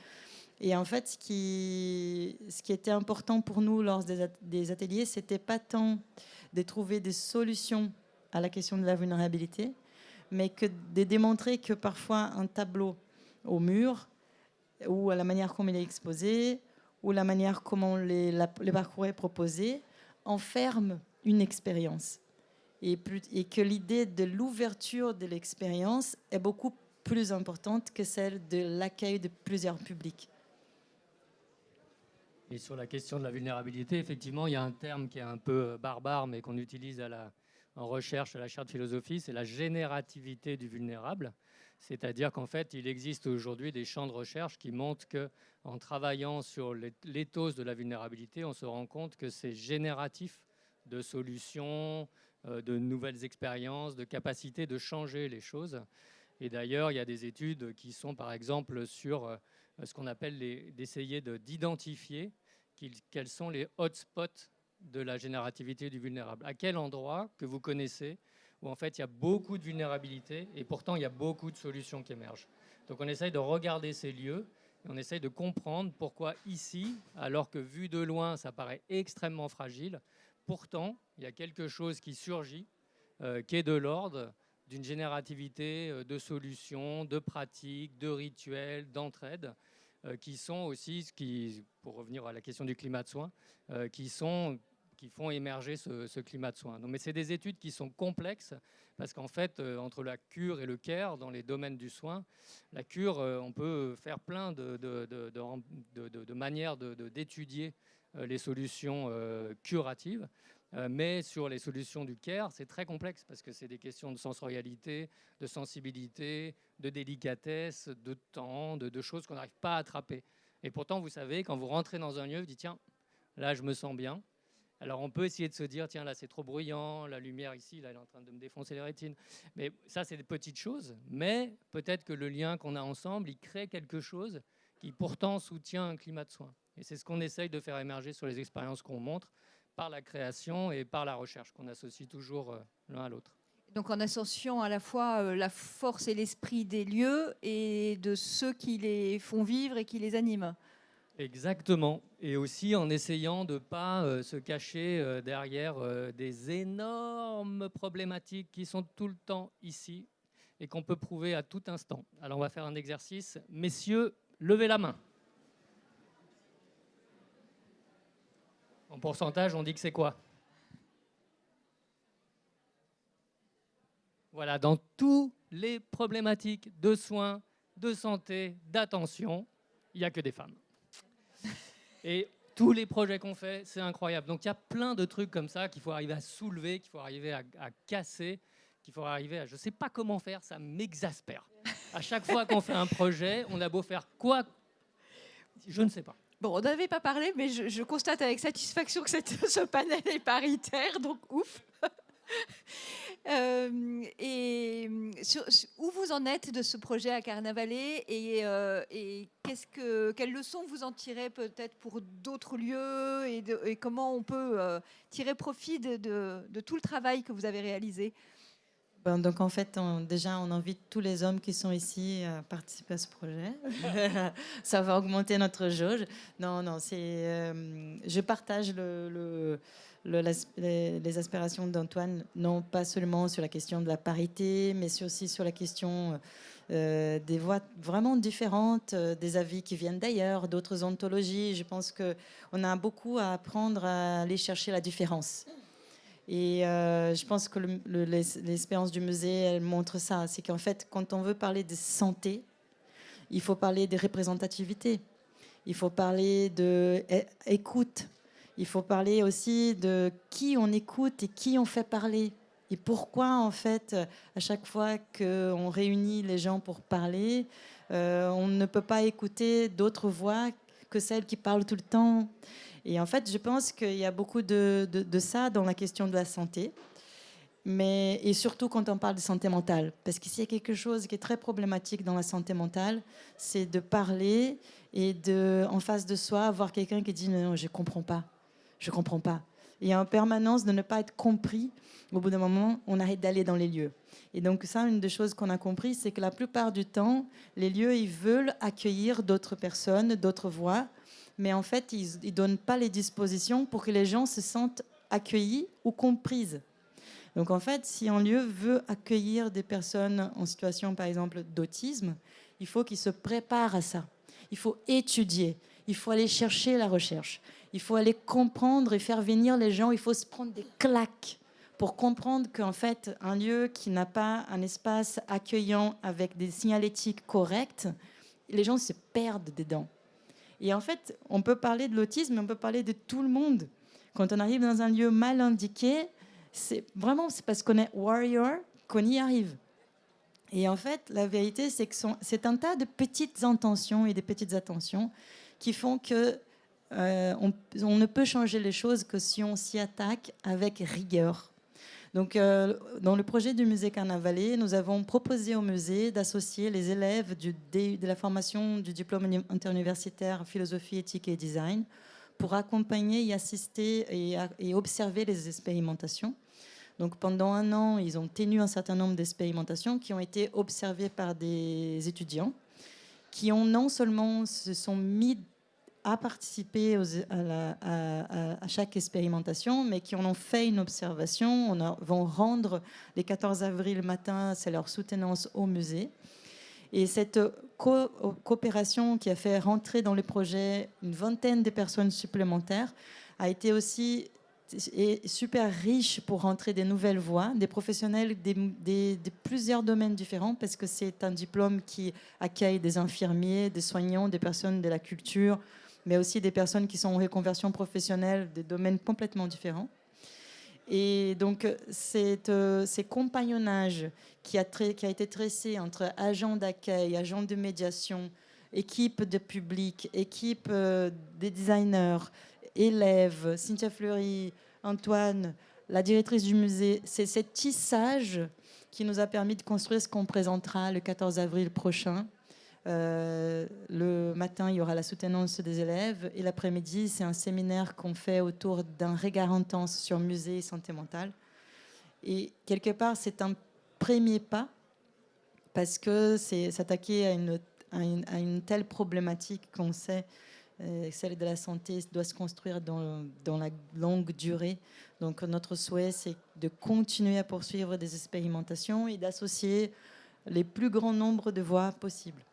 Et en fait, ce qui était important pour nous lors des ateliers, c'était pas tant de trouver des solutions à la question de la vulnérabilité, mais que de démontrer que parfois un tableau au mur, ou à la manière comme il est exposé, ou la manière comment le parcours est proposé, enferme une expérience. Et que l'idée de l'ouverture de l'expérience est beaucoup plus importante que celle de l'accueil de plusieurs publics. Et sur la question de la vulnérabilité, effectivement, il y a un terme qui est un peu barbare, mais qu'on utilise en recherche à la chaire de philosophie, c'est la générativité du vulnérable. C'est-à-dire qu'en fait, il existe aujourd'hui des champs de recherche qui montrent qu'en travaillant sur l'éthos de la vulnérabilité, on se rend compte que c'est génératif de solutions, de nouvelles expériences, de capacité de changer les choses. Et d'ailleurs, il y a des études qui sont, par exemple, sur ce qu'on appelle d'essayer d'identifier quels sont les hotspots de la générativité du vulnérable. À quel endroit que vous connaissez où en fait il y a beaucoup de vulnérabilité et pourtant il y a beaucoup de solutions qui émergent. Donc on essaye de regarder ces lieux et on essaye de comprendre pourquoi ici, alors que vu de loin ça paraît extrêmement fragile, pourtant il y a quelque chose qui surgit, qui est de l'ordre d'une générativité de solutions, de pratiques, de rituels, d'entraide, qui sont aussi, pour revenir à la question du climat de soins, qui font émerger ce climat de soins. Donc, mais c'est des études qui sont complexes parce qu'en fait, entre la cure et le care, dans les domaines du soin, la cure, on peut faire plein de manières d'étudier les solutions curatives. Mais sur les solutions du care, c'est très complexe parce que c'est des questions de sensorialité, de sensibilité, de délicatesse, de temps, de choses qu'on n'arrive pas à attraper. Et pourtant, vous savez, quand vous rentrez dans un lieu, vous dites, tiens, là, je me sens bien. Alors, on peut essayer de se dire, tiens, là, c'est trop bruyant, la lumière ici, là, elle est en train de me défoncer les rétines. Mais ça, c'est des petites choses. Mais peut-être que le lien qu'on a ensemble, il crée quelque chose qui pourtant soutient un climat de soins. Et c'est ce qu'on essaye de faire émerger sur les expériences qu'on montre, par la création et par la recherche, qu'on associe toujours l'un à l'autre. Donc en associant à la fois la force et l'esprit des lieux et de ceux qui les font vivre et qui les animent. Exactement. Et aussi en essayant de ne pas se cacher derrière des énormes problématiques qui sont tout le temps ici et qu'on peut prouver à tout instant. Alors on va faire un exercice. Messieurs, levez la main. En pourcentage, on dit que c'est quoi? Voilà, dans toutes les problématiques de soins, de santé, d'attention, il n'y a que des femmes. Et tous les projets qu'on fait, c'est incroyable. Donc il y a plein de trucs comme ça qu'il faut arriver à soulever, qu'il faut arriver à casser, qu'il faut arriver à... Je ne sais pas comment faire, ça m'exaspère. À chaque fois qu'on fait un projet, on a beau faire quoi? Je ne sais pas. Bon, on n'avait pas parlé, mais je constate avec satisfaction que ce panel est paritaire, donc ouf. Où vous en êtes de ce projet à Carnavalet et quelles leçons vous en tirez peut-être pour d'autres lieux et comment on peut tirer profit de tout le travail que vous avez réalisé? Donc en fait, on invite tous les hommes qui sont ici à participer à ce projet. Ça va augmenter notre jauge. Non, je partage les aspirations d'Antoine, non pas seulement sur la question de la parité, mais aussi sur la question des voix vraiment différentes, des avis qui viennent d'ailleurs, d'autres ontologies. Je pense qu'on a beaucoup à apprendre à aller chercher la différence. Et je pense que l'expérience du musée, elle montre ça. C'est qu'en fait, quand on veut parler de santé, il faut parler de représentativité. Il faut parler d'écoute. Il faut parler aussi de qui on écoute et qui on fait parler. Et pourquoi, en fait, à chaque fois qu'on réunit les gens pour parler, on ne peut pas écouter d'autres voix que celles qui parlent tout le temps. Et en fait, je pense qu'il y a beaucoup de ça dans la question de la santé. Et surtout quand on parle de santé mentale. Parce qu'il y a quelque chose qui est très problématique dans la santé mentale, c'est de parler et en face de soi, avoir quelqu'un qui dit non, je ne comprends pas. Je ne comprends pas. Et en permanence de ne pas être compris, au bout d'un moment, on arrête d'aller dans les lieux. Et donc ça, une des choses qu'on a compris, c'est que la plupart du temps, les lieux, ils veulent accueillir d'autres personnes, d'autres voix, mais en fait, ils ne donnent pas les dispositions pour que les gens se sentent accueillis ou comprises. Donc en fait, si un lieu veut accueillir des personnes en situation, par exemple, d'autisme, il faut qu'ils se préparent à ça. Il faut étudier, il faut aller chercher la recherche, il faut aller comprendre et faire venir les gens, il faut se prendre des claques pour comprendre qu'en fait, un lieu qui n'a pas un espace accueillant avec des signalétiques correctes, les gens se perdent dedans. Et en fait, on peut parler de l'autisme, mais on peut parler de tout le monde. Quand on arrive dans un lieu mal indiqué, c'est parce qu'on est warrior qu'on y arrive. Et en fait, la vérité, c'est que c'est un tas de petites intentions et de petites attentions qui font que on ne peut changer les choses que si on s'y attaque avec rigueur. Donc, dans le projet du musée Carnavalet, nous avons proposé au musée d'associer les élèves de la formation du diplôme interuniversitaire philosophie, éthique et design pour accompagner et assister et observer les expérimentations. Donc pendant 1 an, ils ont tenu un certain nombre d'expérimentations qui ont été observées par des étudiants qui ont non seulement se sont mis à participer à chaque expérimentation, mais qui en ont fait une observation. Vont rendre les 14 avril matin, c'est leur soutenance au musée. Et cette coopération qui a fait rentrer dans le projet une vingtaine de personnes supplémentaires a été aussi super riche pour rentrer des nouvelles voix, des professionnels de plusieurs domaines différents, parce que c'est un diplôme qui accueille des infirmiers, des soignants, des personnes de la culture, mais aussi des personnes qui sont en reconversion professionnelle, des domaines complètement différents. Et donc, ces compagnonnages qui a été tracé entre agents d'accueil, agents de médiation, équipe de public, équipe des designers, élèves, Cynthia Fleury, Antoine, la directrice du musée, c'est ce tissage qui nous a permis de construire ce qu'on présentera le 14 avril prochain. Le matin, il y aura la soutenance des élèves et l'après-midi, c'est un séminaire qu'on fait autour d'un regard intense sur musée et santé mentale. Et quelque part, c'est un premier pas parce que c'est s'attaquer à une telle problématique qu'on sait, celle de la santé doit se construire dans la longue durée. Donc notre souhait, c'est de continuer à poursuivre des expérimentations et d'associer les plus grands nombres de voix possibles.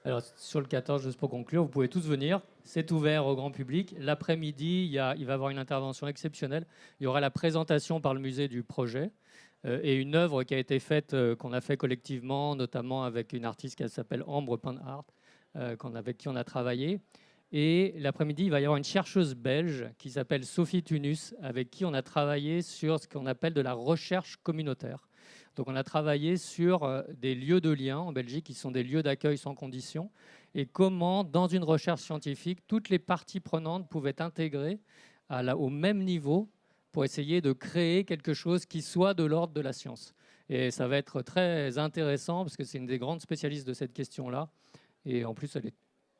Alors, sur le 14, juste pour conclure, vous pouvez tous venir. C'est ouvert au grand public. L'après-midi, il va y avoir une intervention exceptionnelle. Il y aura la présentation par le musée du projet et une œuvre qui a été faite, qu'on a fait collectivement, notamment avec une artiste qui s'appelle Ambre Panhart, avec qui on a travaillé. Et l'après-midi, il va y avoir une chercheuse belge qui s'appelle Sophie Tunus, avec qui on a travaillé sur ce qu'on appelle de la recherche communautaire. Donc on a travaillé sur des lieux de lien en Belgique qui sont des lieux d'accueil sans condition et comment, dans une recherche scientifique, toutes les parties prenantes pouvaient être intégrées au même niveau pour essayer de créer quelque chose qui soit de l'ordre de la science. Et ça va être très intéressant parce que c'est une des grandes spécialistes de cette question-là. Et en plus, elle est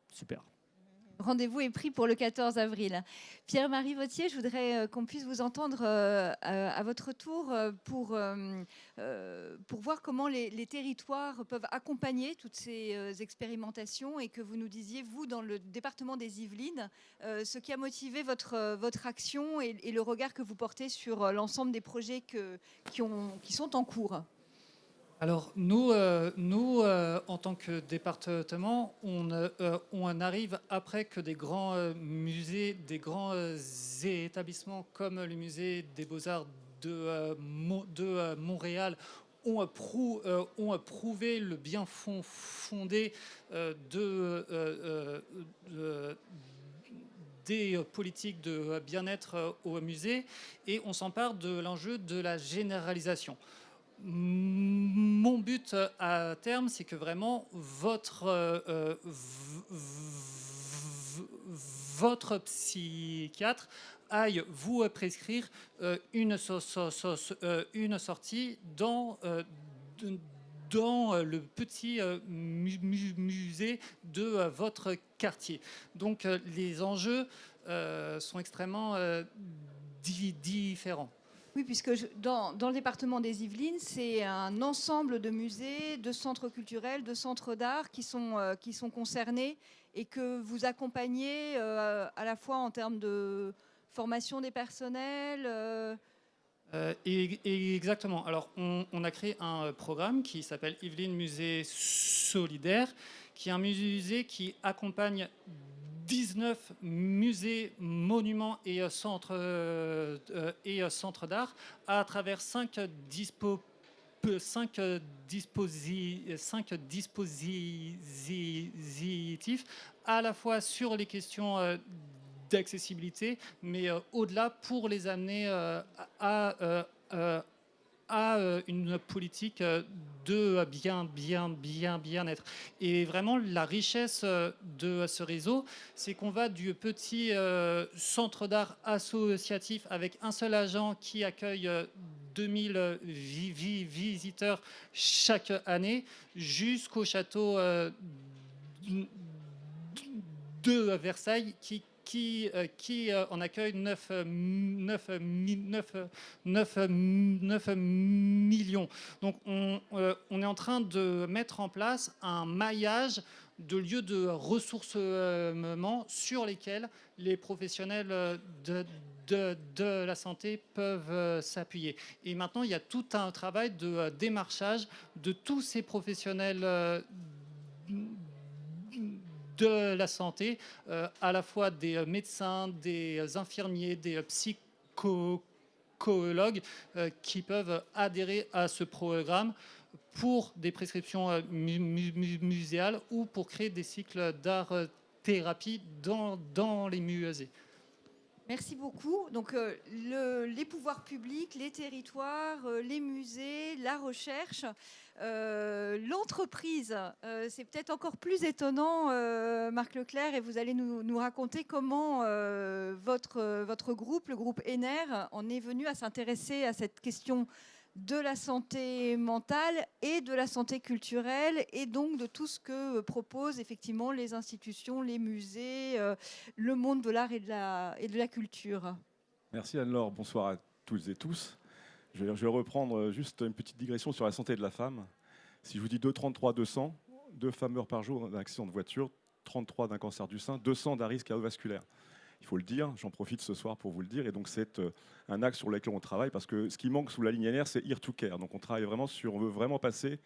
super. Rendez-vous est pris pour le 14 avril. Pierre-Marie Vauthier, je voudrais qu'on puisse vous entendre à votre tour pour voir comment les territoires peuvent accompagner toutes ces expérimentations et que vous nous disiez, vous, dans le département des Yvelines, ce qui a motivé votre action et le regard que vous portez sur l'ensemble des projets qui sont en cours. Alors nous, en tant que département, on arrive après que des grands musées, des grands établissements comme le musée des Beaux-Arts de Montréal ont prouvé le bien fondé des politiques de bien-être au musée et on s'empare de l'enjeu de la généralisation. Mon but à terme, c'est que vraiment votre psychiatre aille vous prescrire une sortie dans le petit musée de votre quartier. Donc les enjeux sont extrêmement différents. Oui, puisque dans le département des Yvelines, c'est un ensemble de musées, de centres culturels, de centres d'art qui sont concernés et que vous accompagnez à la fois en termes de formation des personnels. Exactement. Alors, on a créé un programme qui s'appelle Yvelines Musée Solidaire, qui est un musée qui accompagne 19 musées, monuments et centres d'art à travers 5 dispositifs à la fois sur les questions d'accessibilité, mais au-delà pour les amener à une politique de bien-être. Et vraiment, la richesse de ce réseau, c'est qu'on va du petit centre d'art associatif avec un seul agent qui accueille 2000 visiteurs chaque année, jusqu'au château de Versailles qui en accueille 9 millions. Donc on est en train de mettre en place un maillage de lieux de ressourcement sur lesquels les professionnels de la santé peuvent s'appuyer. Et maintenant, il y a tout un travail de démarchage de tous ces professionnels de la santé, à la fois des médecins, des infirmiers, des psychologues qui peuvent adhérer à ce programme pour des prescriptions muséales ou pour créer des cycles d'art-thérapie dans les musées. Merci beaucoup. Donc, les pouvoirs publics, les territoires, les musées, la recherche, l'entreprise. C'est peut-être encore plus étonnant, Marc Leclerc, et vous allez nous raconter comment votre groupe, le groupe ENER, en est venu à s'intéresser à cette question de la santé mentale et de la santé culturelle et donc de tout ce que proposent effectivement les institutions, les musées, le monde de l'art et de la culture. Merci Anne-Laure, bonsoir à toutes et tous. Je vais reprendre juste une petite digression sur la santé de la femme. Si je vous dis 2,33, 200, 2 femmes meurent par jour d'un accident de voiture, 33 d'un cancer du sein, 200 d'un risque cardiovasculaire. Il faut le dire, j'en profite ce soir pour vous le dire, et donc c'est un axe sur lequel on travaille, parce que ce qui manque sous la ligne NR, c'est Here to Care. Donc on travaille vraiment on veut vraiment passer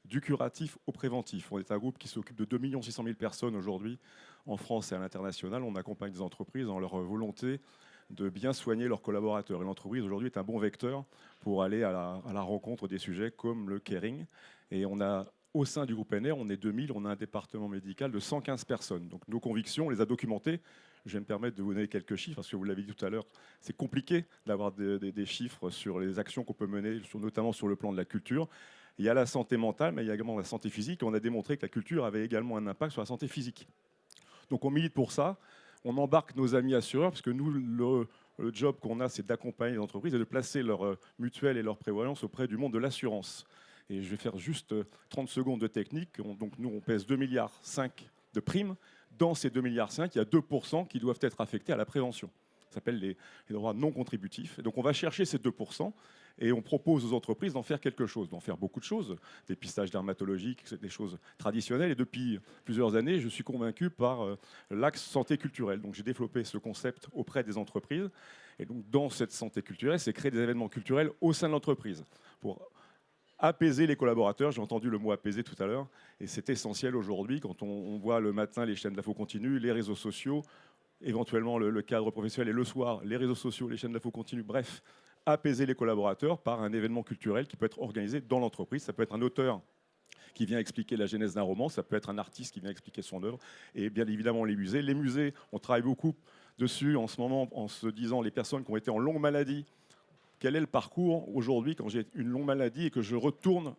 du curatif au préventif. On est un groupe qui s'occupe de 2 600 000 personnes aujourd'hui, en France et à l'international. On accompagne des entreprises dans leur volonté de bien soigner leurs collaborateurs. Et l'entreprise aujourd'hui est un bon vecteur pour aller à la rencontre des sujets comme le caring. Et on a, au sein du groupe NR, on est 2000, on a un département médical de 115 personnes. Donc nos convictions, on les a documentées. Je vais me permettre de vous donner quelques chiffres, parce que vous l'avez dit tout à l'heure, c'est compliqué d'avoir des chiffres sur les actions qu'on peut mener, notamment sur le plan de la culture. Il y a la santé mentale, mais il y a également la santé physique. Et on a démontré que la culture avait également un impact sur la santé physique. Donc on milite pour ça. On embarque nos amis assureurs, parce que nous, le job qu'on a, c'est d'accompagner les entreprises et de placer leurs mutuelles et leurs prévoyances auprès du monde de l'assurance. Et je vais faire juste 30 secondes de technique. Donc nous, on pèse 2,5 milliards de primes. Dans ces 2,5 milliards, il y a 2% qui doivent être affectés à la prévention. Ça s'appelle les droits non contributifs. Et donc on va chercher ces 2% et on propose aux entreprises d'en faire quelque chose, d'en faire beaucoup de choses, des pistages dermatologiques, des choses traditionnelles. Et depuis plusieurs années, je suis convaincu par l'axe santé culturelle. Donc j'ai développé ce concept auprès des entreprises. Et donc dans cette santé culturelle, c'est créer des événements culturels au sein de l'entreprise pour apaiser les collaborateurs. J'ai entendu le mot apaiser tout à l'heure, et c'est essentiel aujourd'hui quand on voit le matin les chaînes d'info continue, les réseaux sociaux, éventuellement le cadre professionnel, et le soir les réseaux sociaux, les chaînes d'info continue, bref, apaiser les collaborateurs par un événement culturel qui peut être organisé dans l'entreprise. Ça peut être un auteur qui vient expliquer la genèse d'un roman, ça peut être un artiste qui vient expliquer son œuvre, et bien évidemment les musées. Les musées, on travaille beaucoup dessus en ce moment en se disant les personnes qui ont été en longue maladie, quel est le parcours aujourd'hui quand j'ai une longue maladie et que je retourne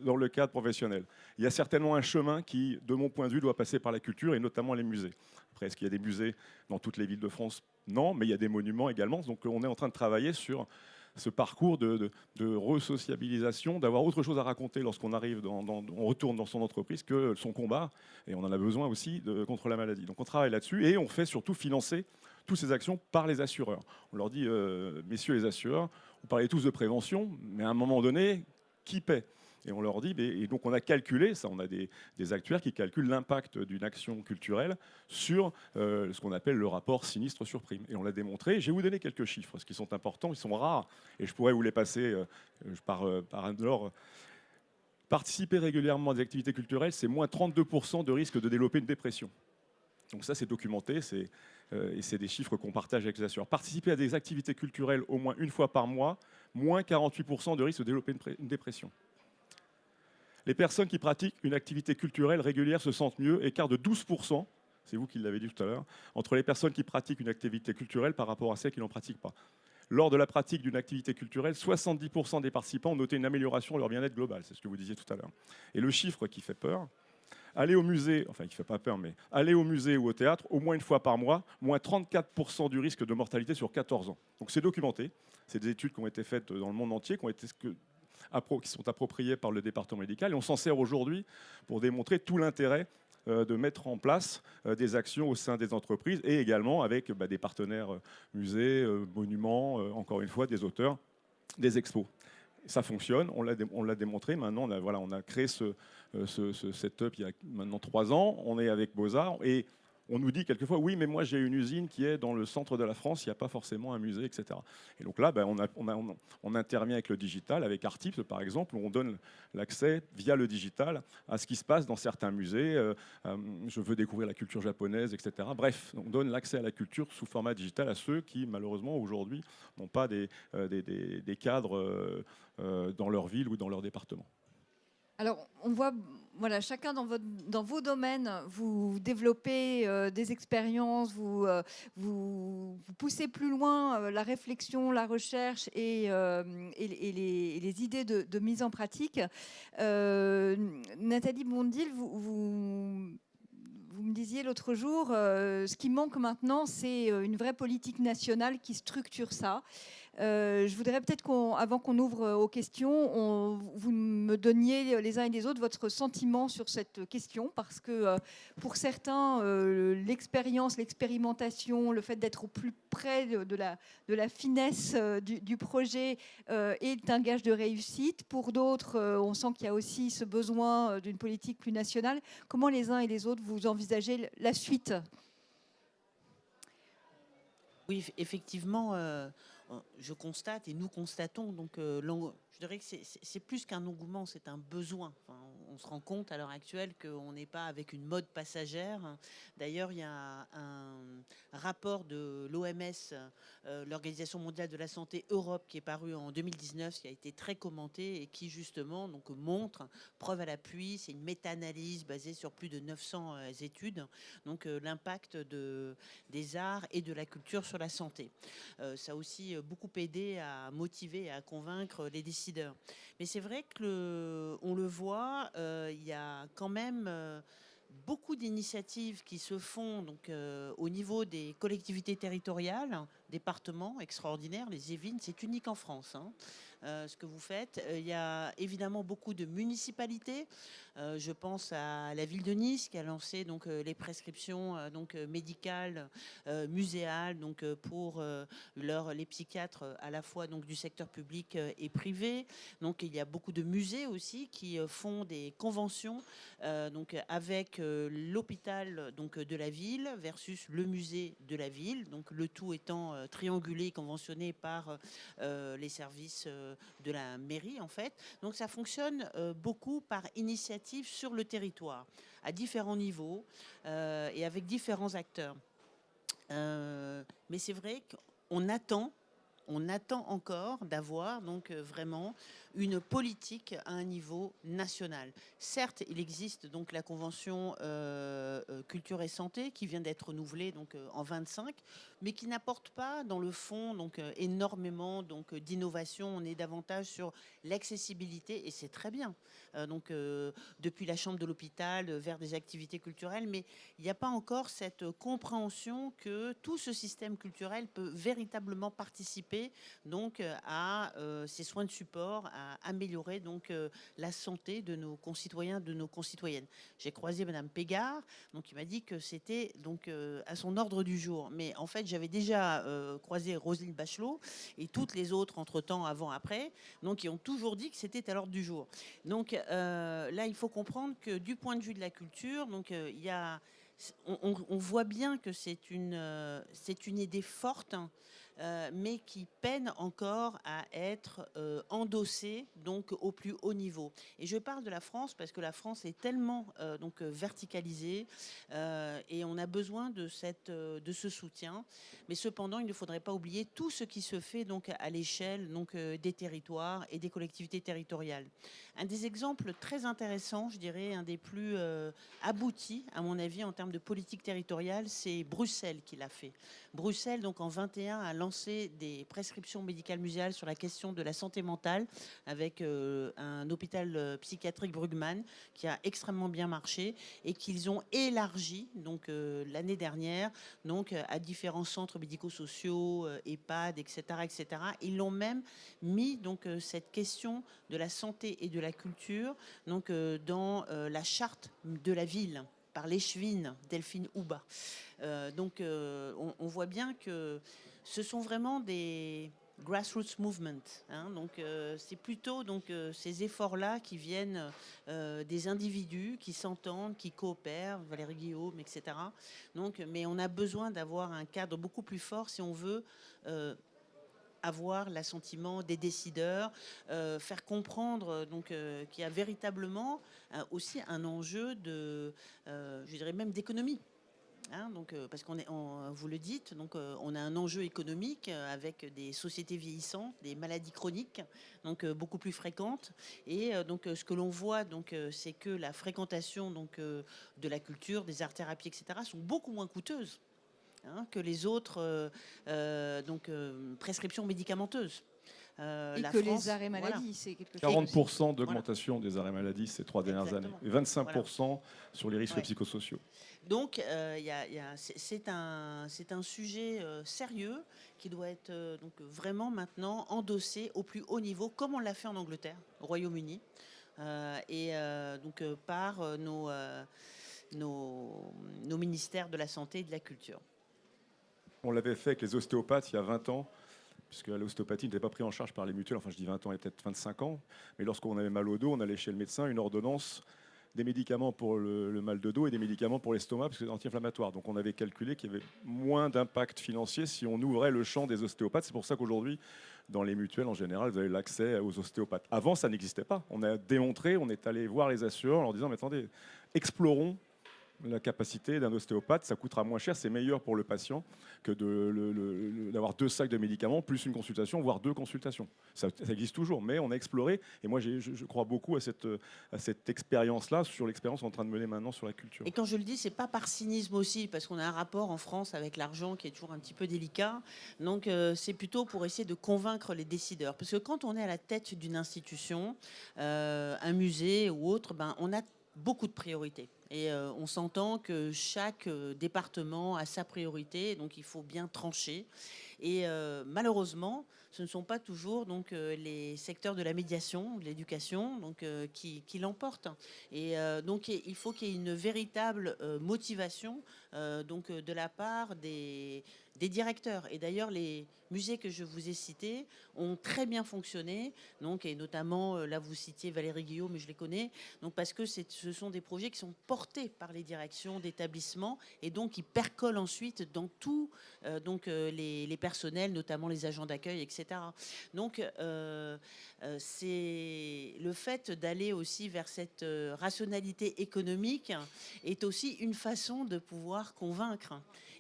dans le cadre professionnel. Il y a certainement un chemin qui, de mon point de vue, doit passer par la culture et notamment les musées. Après, est-ce qu'il y a des musées dans toutes les villes de France? Non, mais il y a des monuments également. Donc on est en train de travailler sur ce parcours de resociabilisation, d'avoir autre chose à raconter lorsqu'on arrive, on retourne dans son entreprise que son combat. Et on en a besoin aussi contre la maladie. Donc on travaille là-dessus et on fait surtout financer toutes ces actions par les assureurs. On leur dit, messieurs les assureurs, vous parlez tous de prévention, mais à un moment donné, qui paie? Et on leur dit, et donc on a calculé, ça, on a des actuaires qui calculent l'impact d'une action culturelle sur ce qu'on appelle le rapport sinistre sur prime. Et on l'a démontré. Je vais vous donner quelques chiffres, parce qu'ils sont importants, ils sont rares, et je pourrais vous les passer par Anne-Laure. Participer régulièrement à des activités culturelles, c'est moins 32% de risque de développer une dépression. Donc ça, c'est documenté, et c'est des chiffres qu'on partage avec les assureurs. Participer à des activités culturelles au moins une fois par mois, moins 48% de risque de développer une dépression. Les personnes qui pratiquent une activité culturelle régulière se sentent mieux, écart de 12%, c'est vous qui l'avez dit tout à l'heure, entre les personnes qui pratiquent une activité culturelle par rapport à celles qui n'en pratiquent pas. Lors de la pratique d'une activité culturelle, 70% des participants ont noté une amélioration de leur bien-être global, c'est ce que vous disiez tout à l'heure. Et le chiffre qui fait peur, aller au musée, enfin qui ne fait pas peur, mais aller au musée ou au théâtre au moins une fois par mois, moins 34% du risque de mortalité sur 14 ans. Donc c'est documenté, c'est des études qui ont été faites dans le monde entier, qui sont appropriées par le département médical. Et on s'en sert aujourd'hui pour démontrer tout l'intérêt de mettre en place des actions au sein des entreprises et également avec des partenaires musées, monuments, encore une fois, des auteurs, des expos. Ça fonctionne, on l'a démontré. Maintenant, on a créé ce setup il y a maintenant 3 ans. On est avec Beaux-Arts et on nous dit quelquefois, oui, mais moi j'ai une usine qui est dans le centre de la France, il n'y a pas forcément un musée, etc. Et donc là, on intervient avec le digital, avec Artips par exemple, où on donne l'accès via le digital à ce qui se passe dans certains musées. Je veux découvrir la culture japonaise, etc. Bref, on donne l'accès à la culture sous format digital à ceux qui, malheureusement, aujourd'hui, n'ont pas des cadres dans leur ville ou dans leur département. Alors, on voit, voilà, chacun dans vos domaines, vous développez des expériences, vous poussez plus loin la réflexion, la recherche et les idées de mise en pratique. Nathalie Bondil, vous me disiez l'autre jour, ce qui manque maintenant, c'est une vraie politique nationale qui structure ça. Je voudrais peut-être avant qu'on ouvre aux questions, vous me donniez les uns et les autres votre sentiment sur cette question, parce que pour certains, l'expérience, l'expérimentation, le fait d'être au plus près de la finesse du projet est un gage de réussite. Pour d'autres, on sent qu'il y a aussi ce besoin d'une politique plus nationale. Comment les uns et les autres vous envisagez la suite ? Oui, effectivement, je constate et nous constatons, donc je dirais que c'est plus qu'un engouement, c'est un besoin. Enfin, on se rend compte à l'heure actuelle qu'on n'est pas avec une mode passagère. D'ailleurs, il y a un rapport de l'OMS, l'Organisation mondiale de la santé Europe, qui est paru en 2019, qui a été très commenté et qui justement donc montre, preuve à l'appui, c'est une méta-analyse basée sur plus de 900 études, donc l'impact des arts et de la culture sur la santé. Ça a aussi beaucoup aidé à motiver et à convaincre les décideurs. Mais c'est vrai que on le voit, il y a quand même beaucoup d'initiatives qui se font donc, au niveau des collectivités territoriales, départements extraordinaires, les EVIN, c'est unique en France. Ce que vous faites. Il y a évidemment beaucoup de municipalités. Je pense à la ville de Nice qui a lancé donc, les prescriptions médicales, muséales donc, pour les psychiatres à la fois donc, du secteur public et privé. Donc il y a beaucoup de musées aussi qui font des conventions donc, avec l'hôpital donc, de la ville versus le musée de la ville. Donc le tout étant triangulé, conventionné par les services de la mairie en fait. Donc ça fonctionne beaucoup par initiative sur le territoire, à différents niveaux et avec différents acteurs. Mais c'est vrai qu'on attend on attend encore d'avoir donc vraiment une politique à un niveau national. Certes, il existe donc la convention culture et santé qui vient d'être renouvelée donc en 25, mais qui n'apporte pas dans le fond donc énormément donc d'innovation. On est davantage sur l'accessibilité et c'est très bien. Donc depuis la chambre de l'hôpital vers des activités culturelles, mais il n'y a pas encore cette compréhension que tout ce système culturel peut véritablement participer donc à ces soins de support, à améliorer donc la santé de nos concitoyens, de nos concitoyennes. J'ai croisé Madame Pégard, donc qui m'a dit que c'était donc à son ordre du jour. Mais en fait, j'avais déjà croisé Roselyne Bachelot et toutes les autres entre-temps, avant, après, donc qui ont toujours dit que c'était à l'ordre du jour. Donc là, il faut comprendre que du point de vue de la culture, donc il y a on voit bien que c'est une idée forte, mais qui peine encore à être endossée donc au plus haut niveau. Et je parle de la France parce que la France est tellement donc verticalisée et on a besoin de ce soutien. Mais cependant, il ne faudrait pas oublier tout ce qui se fait donc à l'échelle donc des territoires et des collectivités territoriales. Un des exemples très intéressants, je dirais, un des plus aboutis, à mon avis, en termes de politique territoriale, c'est Bruxelles qui l'a fait. Bruxelles, donc en 21, a lancé des prescriptions médicales muséales sur la question de la santé mentale avec un hôpital psychiatrique Brugman qui a extrêmement bien marché et qu'ils ont élargi donc l'année dernière donc à différents centres médico-sociaux, EHPAD, etc., etc. Ils l'ont même mis donc cette question de la santé et de la culture donc dans la charte de la ville par l'échevine Delphine Houba. Donc on voit bien que ce sont vraiment des grassroots movements, hein, donc c'est plutôt donc ces efforts-là qui viennent des individus qui s'entendent, qui coopèrent, Valérie Guillaume, etc. Donc, mais on a besoin d'avoir un cadre beaucoup plus fort si on veut avoir l'assentiment des décideurs, faire comprendre donc qu'il y a véritablement aussi un enjeu de, je dirais même d'économie. Hein, donc, parce vous le dites, donc on a un enjeu économique avec des sociétés vieillissantes, des maladies chroniques, donc beaucoup plus fréquentes. Et donc ce que l'on voit, donc c'est que la fréquentation donc de la culture, des arts-thérapies, etc., sont beaucoup moins coûteuses que les autres prescriptions médicamenteuses. Et que les arrêts maladie, c'est quelque chose. 40% d'augmentation des arrêts maladie ces 3 dernières années, et 25% sur les risques psychosociaux. Donc, c'est un sujet sérieux qui doit être donc vraiment maintenant endossé au plus haut niveau, comme on l'a fait en Angleterre, au Royaume-Uni, par nos ministères de la Santé et de la Culture. On l'avait fait avec les ostéopathes il y a 20 ans, puisque l'ostéopathie n'était pas prise en charge par les mutuelles, enfin je dis 20 ans et peut-être 25 ans, mais lorsqu'on avait mal au dos, on allait chez le médecin, une ordonnance, des médicaments pour le mal de dos et des médicaments pour l'estomac, parce que c'est anti-inflammatoire. Donc on avait calculé qu'il y avait moins d'impact financier si on ouvrait le champ des ostéopathes. C'est pour ça qu'aujourd'hui, dans les mutuelles en général, vous avez l'accès aux ostéopathes. Avant, ça n'existait pas. On a démontré, on est allé voir les assureurs en leur disant, mais attendez, explorons la capacité d'un ostéopathe, ça coûtera moins cher, c'est meilleur pour le patient que d'avoir 2 sacs de médicaments plus une consultation, voire 2 consultations. Ça existe toujours, mais on a exploré, et moi je crois beaucoup à cette expérience-là, sur l'expérience qu'on est en train de mener maintenant sur la culture. Et quand je le dis, c'est pas par cynisme aussi, parce qu'on a un rapport en France avec l'argent qui est toujours un petit peu délicat, donc c'est plutôt pour essayer de convaincre les décideurs. Parce que quand on est à la tête d'une institution, un musée ou autre, on a beaucoup de priorités. Et on s'entend que chaque département a sa priorité, donc il faut bien trancher. Et malheureusement, ce ne sont pas toujours donc les secteurs de la médiation, de l'éducation, donc qui l'emportent. Et donc il faut qu'il y ait une véritable motivation donc de la part des directeurs. Et d'ailleurs, les musées que je vous ai cités ont très bien fonctionné, donc, et notamment, là vous citiez Valérie Guillaume, mais je les connais, donc, parce que ce sont des projets qui sont portés par les directions d'établissements et donc qui percolent ensuite dans tous les personnels, notamment les agents d'accueil, etc. Donc c'est le fait d'aller aussi vers cette rationalité économique est aussi une façon de pouvoir convaincre.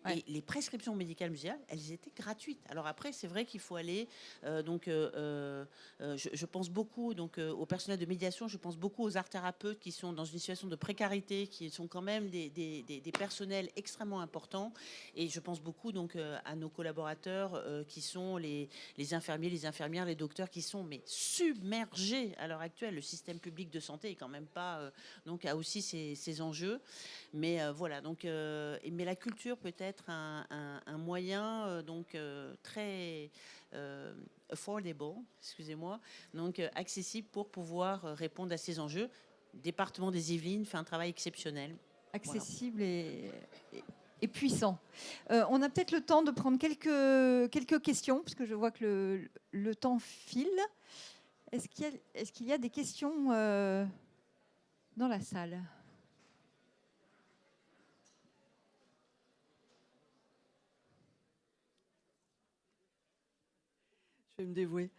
Et les prescriptions médicales muséales, elles étaient gratuites. Alors Après, c'est vrai qu'il faut aller, je pense beaucoup au personnel de médiation, je pense beaucoup aux art thérapeutes qui sont dans une situation de précarité, qui sont quand même des personnels extrêmement importants. Et je pense beaucoup à nos collaborateurs qui sont les infirmiers, les infirmières, les docteurs qui sont submergés à l'heure actuelle. Le système public de santé est quand même pas a aussi ses enjeux. Mais voilà, mais la culture peut être un moyen très affordable, excusez-moi, accessible pour pouvoir répondre à ces enjeux. Le département des Yvelines fait un travail exceptionnel. Accessible et puissant. On a peut-être le temps de prendre quelques questions, parce que je vois que le temps file. Est-ce qu'il y a des questions dans la salle ? Je vais me dévouer.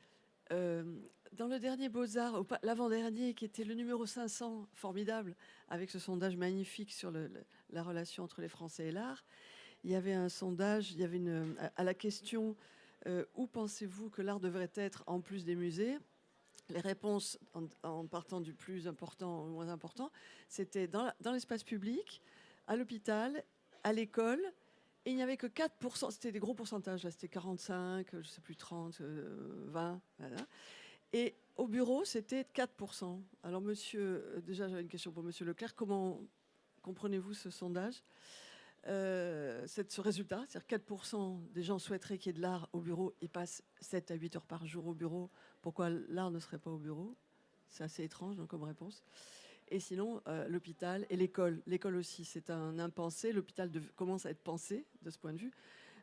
Dans le dernier Beaux-Arts, l'avant-dernier, qui était le numéro 500, formidable, avec ce sondage magnifique sur la relation entre les Français et l'art, il y avait un sondage, il y avait à la question où pensez-vous que l'art devrait être en plus des musées ? Les réponses, en partant du plus important au moins important, c'était dans l'espace public, à l'hôpital, à l'école. Et il n'y avait que 4%, c'était des gros pourcentages, là, c'était 45, je ne sais plus, 30, 20, voilà. Et au bureau, c'était 4%. Alors, déjà, j'avais une question pour monsieur Leclerc. Comment comprenez-vous ce sondage, ce résultat? C'est-à-dire 4% des gens souhaiteraient qu'il y ait de l'art au bureau et passent 7 à 8 heures par jour au bureau. Pourquoi l'art ne serait pas au bureau? C'est assez étrange comme réponse. Et sinon, l'hôpital et l'école. L'école aussi, c'est un impensé. L'hôpital commence à être pensé de ce point de vue.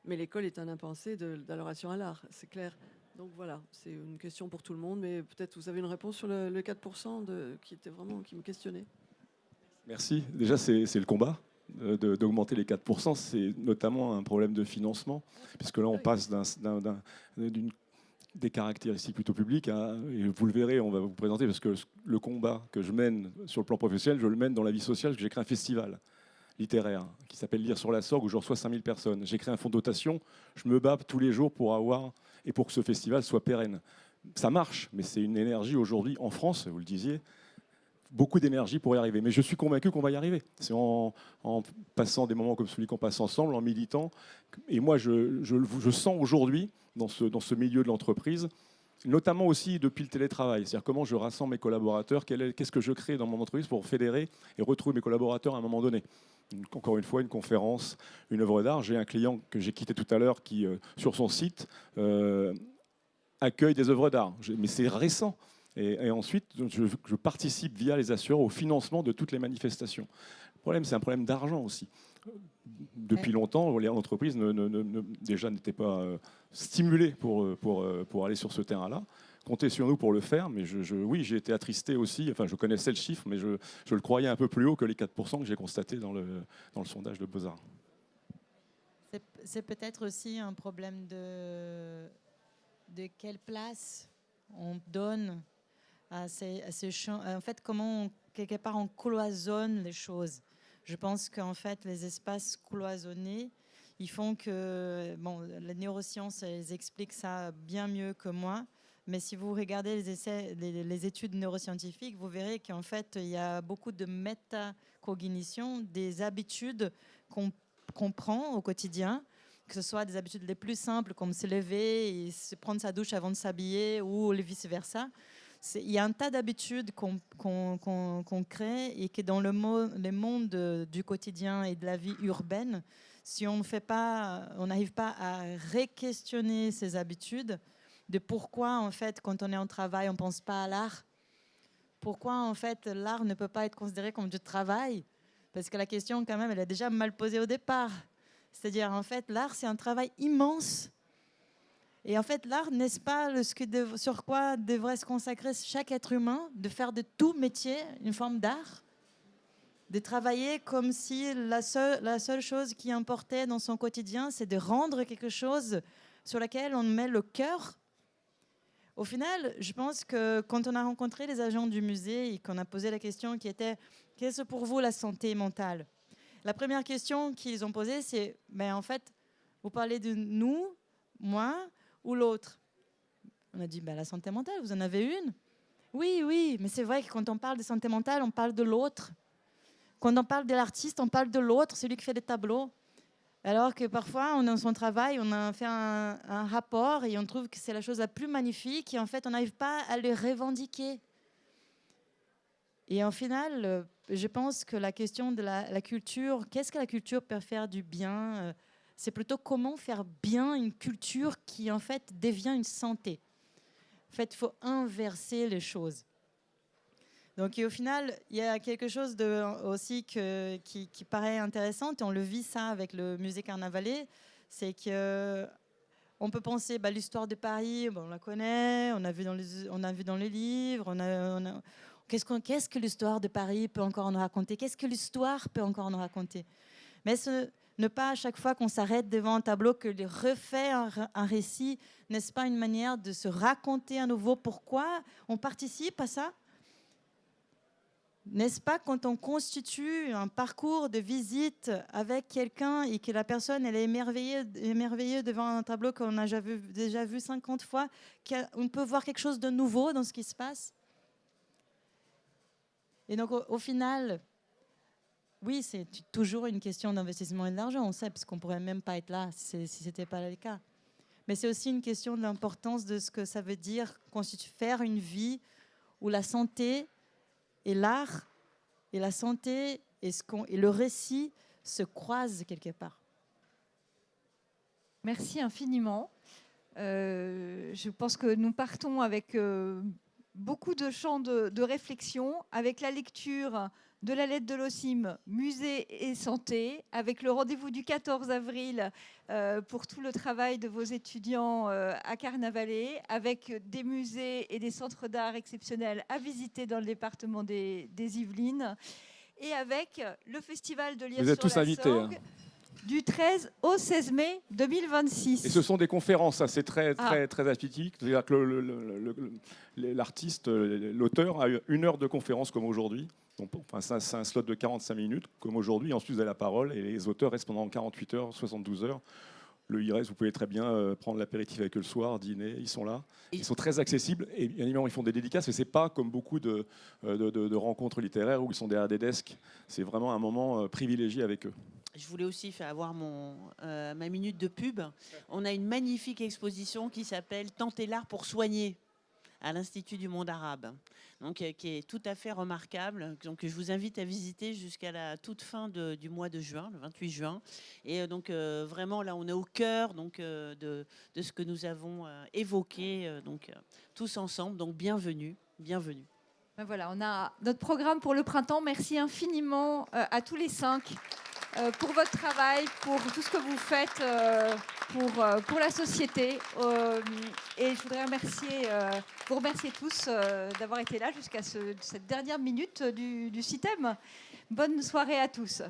Mais l'école est un impensé de la relation à l'art, c'est clair. Donc voilà, c'est une question pour tout le monde. Mais peut-être vous avez une réponse sur le 4% qui me questionnait. Merci. Déjà, c'est le combat d'augmenter les 4%. C'est notamment un problème de financement, puisque là, on passe des caractéristiques plutôt publiques, et vous le verrez, on va vous présenter, parce que le combat que je mène sur le plan professionnel, je le mène dans la vie sociale, parce que j'ai créé un festival littéraire qui s'appelle Lire sur la Sorgue, où je reçois 5000 personnes. J'ai créé un fonds de dotation, je me bats tous les jours pour que ce festival soit pérenne. Ça marche, mais c'est une énergie aujourd'hui en France, vous le disiez, beaucoup d'énergie pour y arriver. Mais je suis convaincu qu'on va y arriver. C'est en passant des moments comme celui qu'on passe ensemble, en militant. Et moi, je sens aujourd'hui, dans ce milieu de l'entreprise, notamment aussi depuis le télétravail, c'est-à-dire comment je rassemble mes collaborateurs, qu'est-ce que je crée dans mon entreprise pour fédérer et retrouver mes collaborateurs à un moment donné. Encore une fois, une conférence, une œuvre d'art. J'ai un client que j'ai quitté tout à l'heure qui, sur son site, accueille des œuvres d'art. Mais c'est récent. Et ensuite, je participe via les assureurs au financement de toutes les manifestations. Le problème, c'est un problème d'argent aussi. Depuis longtemps, l'entreprise déjà n'était pas stimulée pour aller sur ce terrain-là. Comptez sur nous pour le faire, mais oui, j'ai été attristé aussi. Enfin, je connaissais le chiffre, mais je le croyais un peu plus haut que les 4% que j'ai constatés dans le sondage de Beaux-Arts. C'est peut-être aussi un problème de quelle place on donne à ces champs. En fait, comment, quelque part, on cloisonne les choses. Je pense qu'en fait, les espaces cloisonnés, ils font que... Bon, les neurosciences, elles expliquent ça bien mieux que moi. Mais si vous regardez les études neuroscientifiques, vous verrez qu'en fait, il y a beaucoup de métacognition, des habitudes qu'on prend au quotidien, que ce soit des habitudes les plus simples, comme se lever et prendre sa douche avant de s'habiller, ou le vice-versa. Il y a un tas d'habitudes qu'on crée et que dans le monde du quotidien et de la vie urbaine, si on n'arrive pas à re-questionner ces habitudes, de pourquoi, en fait, quand on est en travail, on ne pense pas à l'art. Pourquoi, en fait, l'art ne peut pas être considéré comme du travail? Parce que la question, quand même, elle est déjà mal posée au départ. C'est-à-dire, en fait, l'art, c'est un travail immense. Et en fait, l'art, n'est-ce pas sur quoi devrait se consacrer chaque être humain, de faire de tout métier une forme d'art, de travailler comme si la seule chose qui importait dans son quotidien, c'est de rendre quelque chose sur laquelle on met le cœur. Au final, je pense que quand on a rencontré les agents du musée et qu'on a posé la question qui était « Qu'est-ce pour vous la santé mentale ?» La première question qu'ils ont posée, c'est « En fait, vous parlez de nous, moi, ou l'autre? On a dit, bah, la santé mentale, vous en avez une? Oui, oui, mais c'est vrai que quand on parle de santé mentale, on parle de l'autre. Quand on parle de l'artiste, on parle de l'autre, celui qui fait des tableaux. Alors que parfois, dans son travail, on a fait un rapport et on trouve que c'est la chose la plus magnifique et en fait, on n'arrive pas à le revendiquer. Et en final, je pense que la question de la culture, qu'est-ce que la culture peut faire du bien? C'est plutôt comment faire bien une culture qui en fait devient une santé. En fait, il faut inverser les choses. Donc, et au final, il y a quelque chose aussi qui paraît intéressant, et on le vit ça avec le musée Carnavalet, c'est qu'on peut penser, l'histoire de Paris, on la connaît, on a vu dans les livres, qu'est-ce que l'histoire de Paris peut encore nous raconter? Qu'est-ce que l'histoire peut encore nous raconter? Mais ne pas à chaque fois qu'on s'arrête devant un tableau que de refaire un récit, n'est-ce pas une manière de se raconter à nouveau pourquoi on participe à ça? N'est-ce pas quand on constitue un parcours de visite avec quelqu'un et que la personne elle est émerveillée devant un tableau qu'on a déjà vu 50 fois, qu'on peut voir quelque chose de nouveau dans ce qui se passe? Et donc au final, oui, c'est toujours une question d'investissement et d'argent, on sait, parce qu'on ne pourrait même pas être là si ce n'était pas le cas. Mais c'est aussi une question de l'importance de ce que ça veut dire faire une vie où la santé et l'art et la santé et le récit se croisent quelque part. Merci infiniment. Je pense que nous partons avec beaucoup de champs de réflexion, avec la lecture de la lettre de l'OSIM, musée et santé, avec le rendez-vous du 14 avril pour tout le travail de vos étudiants à Carnavalet, avec des musées et des centres d'art exceptionnels à visiter dans le département des Yvelines, et avec le festival de Liège Vous êtes tous invités, hein. Du 13 au 16 mai 2026. Et ce sont des conférences, ça, c'est très atypique. C'est-à-dire que l'artiste, l'auteur a eu 1 heure de conférence comme aujourd'hui. Donc, c'est un slot de 45 minutes comme aujourd'hui. Ensuite, vous avez la parole et les auteurs restent pendant 48 heures, 72 heures. Le IRES, vous pouvez très bien prendre l'apéritif avec eux le soir, dîner, ils sont là. Ils sont très accessibles et bien évidemment, ils font des dédicaces, mais ce n'est pas comme beaucoup de rencontres littéraires où ils sont derrière des desks. C'est vraiment un moment privilégié avec eux. Je voulais aussi faire avoir ma minute de pub. On a une magnifique exposition qui s'appelle « Tenter l'art pour soigner » à l'Institut du monde arabe, donc, qui est tout à fait remarquable. Donc, je vous invite à visiter jusqu'à la toute fin du mois de juin, le 28 juin. Et donc, vraiment, là, on est au cœur donc, de ce que nous avons évoqué tous ensemble. Donc, bienvenue, bienvenue. Ben voilà, on a notre programme pour le printemps. Merci infiniment à tous les 5 pour votre travail, pour tout ce que vous faites pour la société. Et je voudrais vous remercier tous d'avoir été là jusqu'à cette dernière minute du CITEM. Bonne soirée à tous.